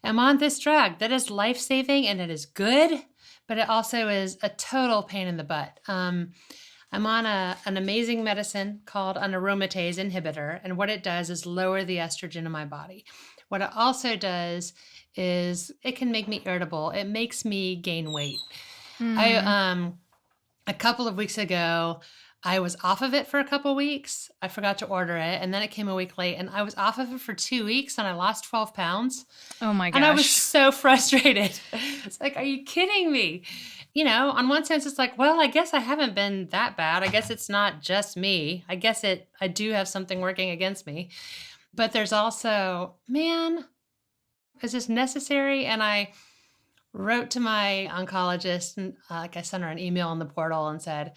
am on this drug that is life-saving and it is good, but it also is a total pain in the butt. I'm on an amazing medicine called an aromatase inhibitor. And what it does is lower the estrogen in my body. What it also does is it can make me irritable. It makes me gain weight. I a couple of weeks ago, I was off of it for a couple of weeks. I forgot to order it, and then it came a week late, and I was off of it for 2 weeks, and I lost 12 pounds.
Oh my gosh.
And I was so frustrated. It's like, are you kidding me? You know, on one sense, it's like, well, I guess I haven't been that bad. I guess it's not just me. I guess I do have something working against me. But there's also, man, is this necessary? And I wrote to my oncologist, and I sent her an email on the portal and said,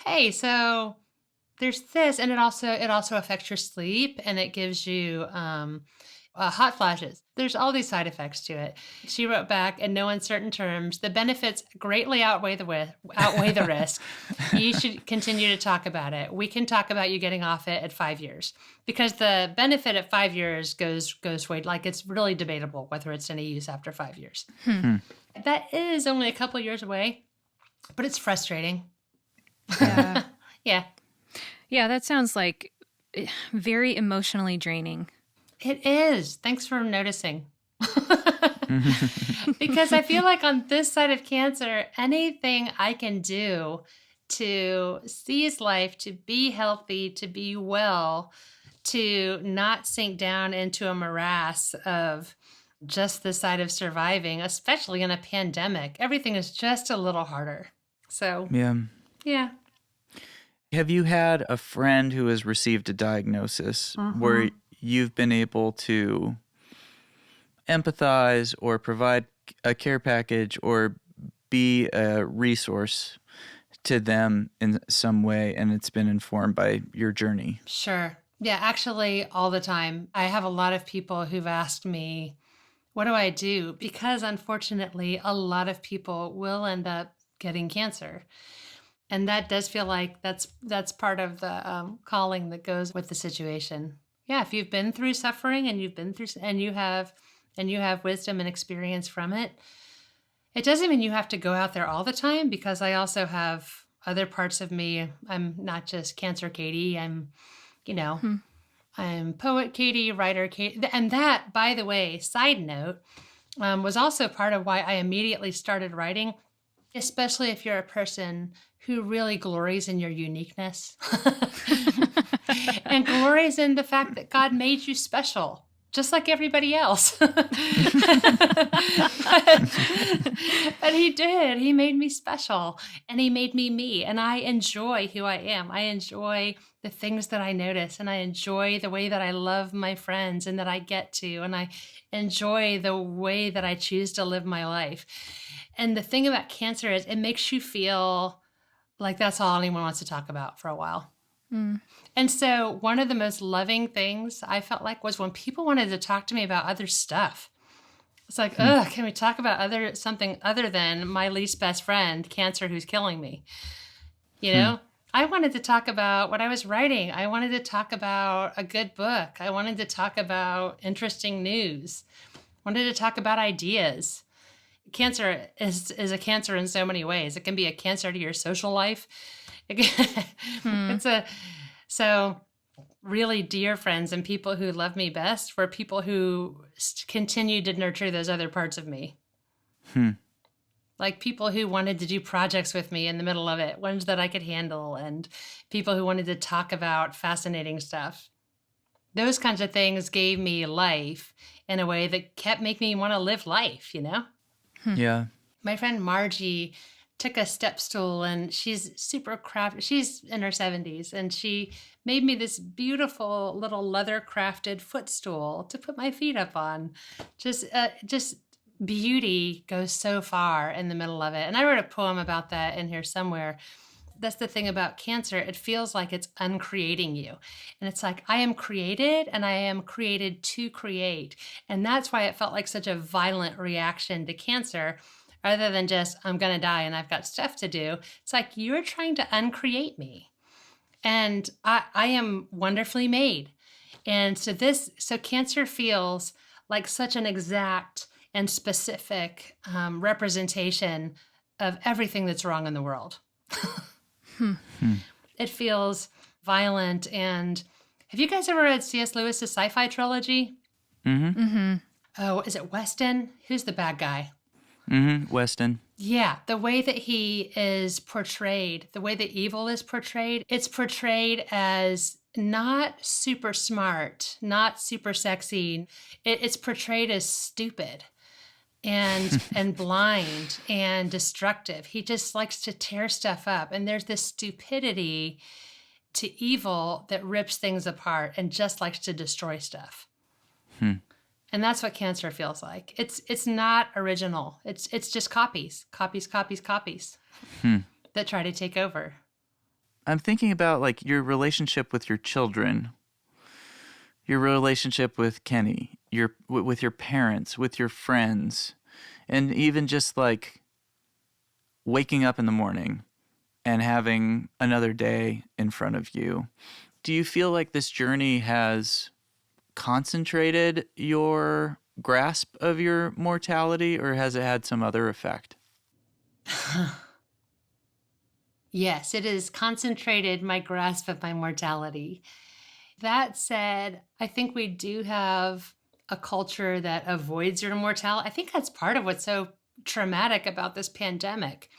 hey, so there's this, and it also affects your sleep, and it gives you hot flashes. There's all these side effects to it. She wrote back in no uncertain terms, the benefits greatly outweigh the risk. You should continue to talk about it. We can talk about you getting off it at 5 years, because the benefit at 5 years goes way, like, it's really debatable whether it's any use after 5 years. That is only a couple years away, but it's frustrating.
Yeah.
Yeah.
Yeah, that sounds like very emotionally draining.
It is. Thanks for noticing. Because I feel like on this side of cancer, anything I can do to seize life, to be healthy, to be well, to not sink down into a morass of just the side of surviving, especially in a pandemic, everything is just a little harder. So, yeah.
Have you had a friend who has received a diagnosis where you've been able to empathize or provide a care package or be a resource to them in some way, and it's been informed by your journey?
Sure. Yeah, actually, all the time. I have a lot of people who've asked me, what do I do? Because unfortunately, a lot of people will end up getting cancer. And that does feel like that's part of the calling that goes with the situation. Yeah, if you've been through suffering and you have wisdom and experience from it, it doesn't mean you have to go out there all the time, because I also have other parts of me. I'm not just Cancer Katy. I'm poet Katy, writer Katy. And that, by the way, side note, was also part of why I immediately started writing, especially if you're a person who really glories in your uniqueness and glories in the fact that God made you special, just like everybody else. But he did. He made me special, and he made me me. And I enjoy who I am. I enjoy the things that I notice, and I enjoy the way that I love my friends and that I get to, and I enjoy the way that I choose to live my life. And the thing about cancer is it makes you feel like that's all anyone wants to talk about for a while. And so one of the most loving things I felt like was when people wanted to talk to me about other stuff. It's like, can we talk about something other than my least best friend, cancer, who's killing me? You know, I wanted to talk about what I was writing. I wanted to talk about a good book. I wanted to talk about interesting news. I wanted to talk about ideas. Cancer is a cancer in so many ways. It can be a cancer to your social life. So really dear friends and people who love me best were people who continued to nurture those other parts of me. Like people who wanted to do projects with me in the middle of it, ones that I could handle, and people who wanted to talk about fascinating stuff. Those kinds of things gave me life in a way that kept making me want to live life, you know?
Yeah.
My friend Margie took a step stool, and she's super crafty. She's in her 70s, and she made me this beautiful little leather crafted footstool to put my feet up on. Just beauty goes so far in the middle of it. And I wrote a poem about that in here somewhere. That's the thing about cancer. It feels like it's uncreating you. And it's like, I am created, and I am created to create. And that's why it felt like such a violent reaction to cancer, rather than just, I'm going to die and I've got stuff to do. It's like, you're trying to uncreate me. And I am wonderfully made. And so cancer feels like such an exact and specific representation of everything that's wrong in the world. It feels violent. And have you guys ever read C.S. Lewis's sci-fi trilogy?
Mm-hmm.
Mm-hmm.
Oh, is it Weston? Who's the bad guy?
Mm-hmm. Weston.
Yeah, the way that he is portrayed, the way that evil is portrayed, it's portrayed as not super smart, not super sexy. It's portrayed as stupid and blind and destructive. He just likes to tear stuff up. And there's this stupidity to evil that rips things apart and just likes to destroy stuff. And that's what cancer feels like. It's not original. It's just copies that try to take over.
I'm thinking about like your relationship with your children, your relationship with Kenny, with your parents, with your friends, and even just like waking up in the morning and having another day in front of you. Do you feel like this journey has concentrated your grasp of your mortality, or has it had some other effect?
Yes, it has concentrated my grasp of my mortality. That said, I think we do have a culture that avoids your mortality. I think that's part of what's so traumatic about this pandemic.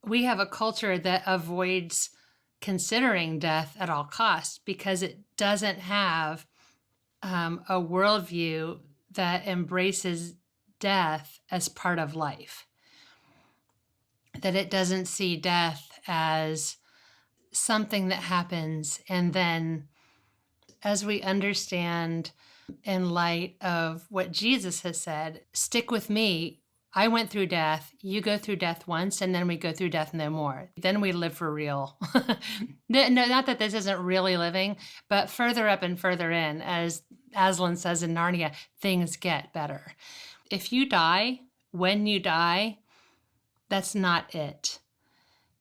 We have a culture that avoids considering death at all costs because it doesn't have a worldview that embraces death as part of life, that it doesn't see death as something that happens. And then as we understand in light of what Jesus has said, stick with me. I went through death. You go through death once, and then we go through death no more. Then we live for real. No, not that this isn't really living, but further up and further in, as Aslan says in Narnia, things get better. If you die, when you die, that's not it.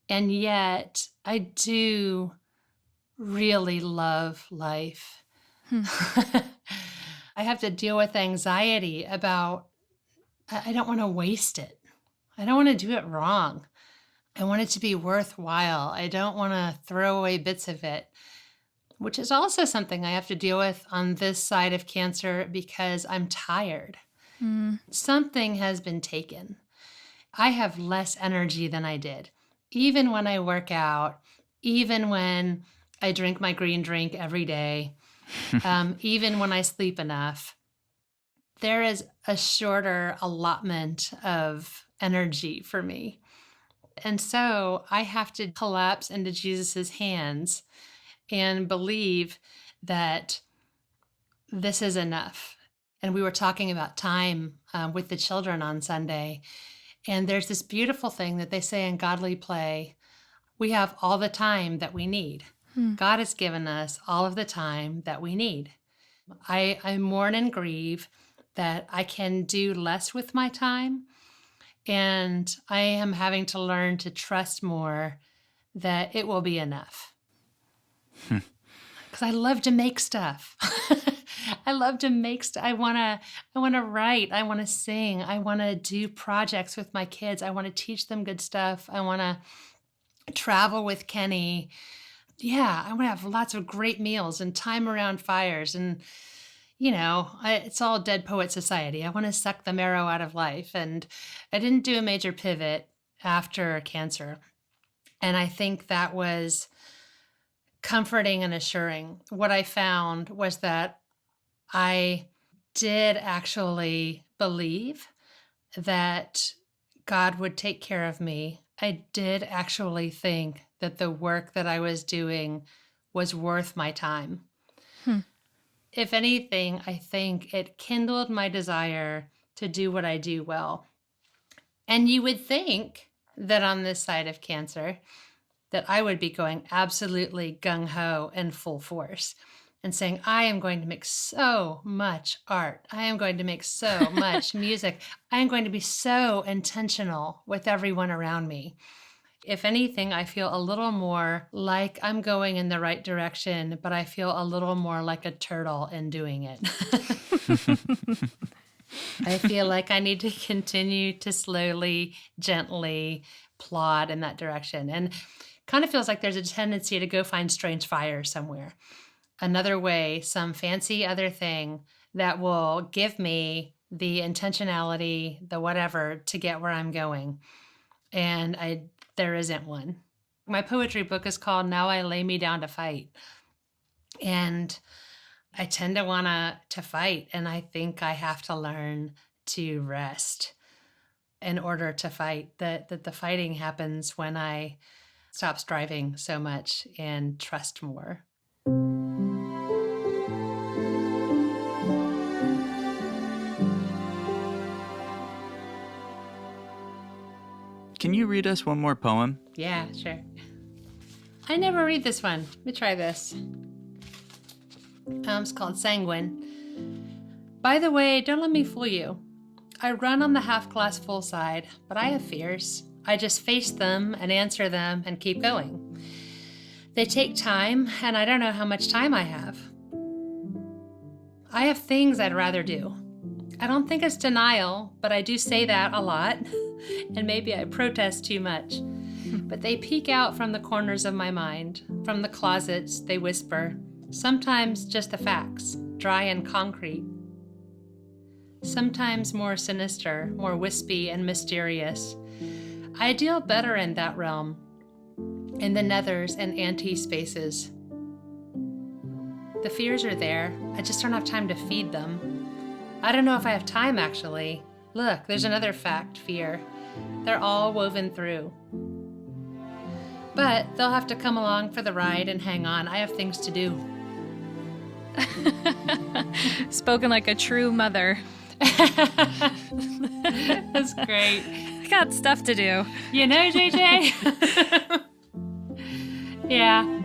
And yet, I do really love life. I have to deal with anxiety about, I don't want to waste it. I don't want to do it wrong. I want it to be worthwhile. I don't want to throw away bits of it, which is also something I have to deal with on this side of cancer because I'm tired. Something has been taken. I have less energy than I did. Even when I work out, even when I drink my green drink every day, even when I sleep enough, there is a shorter allotment of energy for me. And so I have to collapse into Jesus's hands and believe that this is enough. And we were talking about time with the children on Sunday. And there's this beautiful thing that they say in Godly Play. We have all the time that we need. God has given us all of the time that we need. I mourn and grieve that I can do less with my time. And I am having to learn to trust more that it will be enough. Because I love to make stuff. I love to make stuff. I want to write. I want to sing. I want to do projects with my kids. I want to teach them good stuff. I want to travel with Kenny. Yeah, I want to have lots of great meals and time around fires. And, you know, it's all Dead Poet Society. I want to suck the marrow out of life. And I didn't do a major pivot after cancer. And I think that was comforting and assuring. What I found was that I did actually believe that God would take care of me. I did actually think that the work that I was doing was worth my time. If anything, I think it kindled my desire to do what I do well. And you would think that on this side of cancer, that I would be going absolutely gung-ho and full force and saying, I am going to make so much art. I am going to make so much music. I am going to be so intentional with everyone around me. If anything, I feel a little more like I'm going in the right direction, but I feel a little more like a turtle in doing it. I feel like I need to continue to slowly, gently plod in that direction. And kind of feels like there's a tendency to go find strange fire somewhere. Another way, some fancy other thing that will give me the intentionality, the whatever, to get where I'm going. And there isn't one. My poetry book is called Now I Lay Me Down to Fight. And I tend to want to fight, and I think I have to learn to rest in order to fight. That the fighting happens when I stop striving so much and trust more.
Can you read us one more poem?
Yeah, sure. I never read this one. Let me try this. It's called Sanguine. By the way, don't let me fool you. I run on the half-glass full side, but I have fears. I just face them and answer them and keep going. They take time, and I don't know how much time I have. I have things I'd rather do. I don't think it's denial, but I do say that a lot, and maybe I protest too much. But they peek out from the corners of my mind. From the closets, they whisper. Sometimes just the facts, dry and concrete. Sometimes more sinister, more wispy and mysterious. I deal better in that realm, in the nethers and anti-spaces. The fears are there, I just don't have time to feed them. I don't know if I have time, actually. Look, there's another fact, fear. They're all woven through. But they'll have to come along for the ride and hang on. I have things to do.
Spoken like a true mother.
That's great.
I got stuff to do.
You know, JJ? Yeah.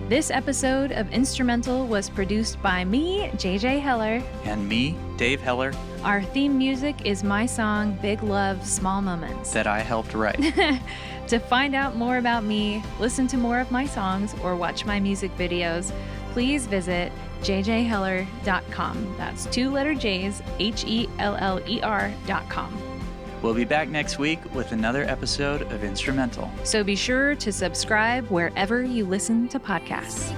This episode of Instrumental was produced by me, JJ Heller.
And me, Dave Heller,
Our theme music is my song, Big Love, Small Moments.
that I helped write.
To find out more about me, listen to more of my songs, or watch my music videos, please visit jjheller.com. That's 2 letter J's, HELLER.com.
We'll be back next week with another episode of Instrumental.
So be sure to subscribe wherever you listen to podcasts.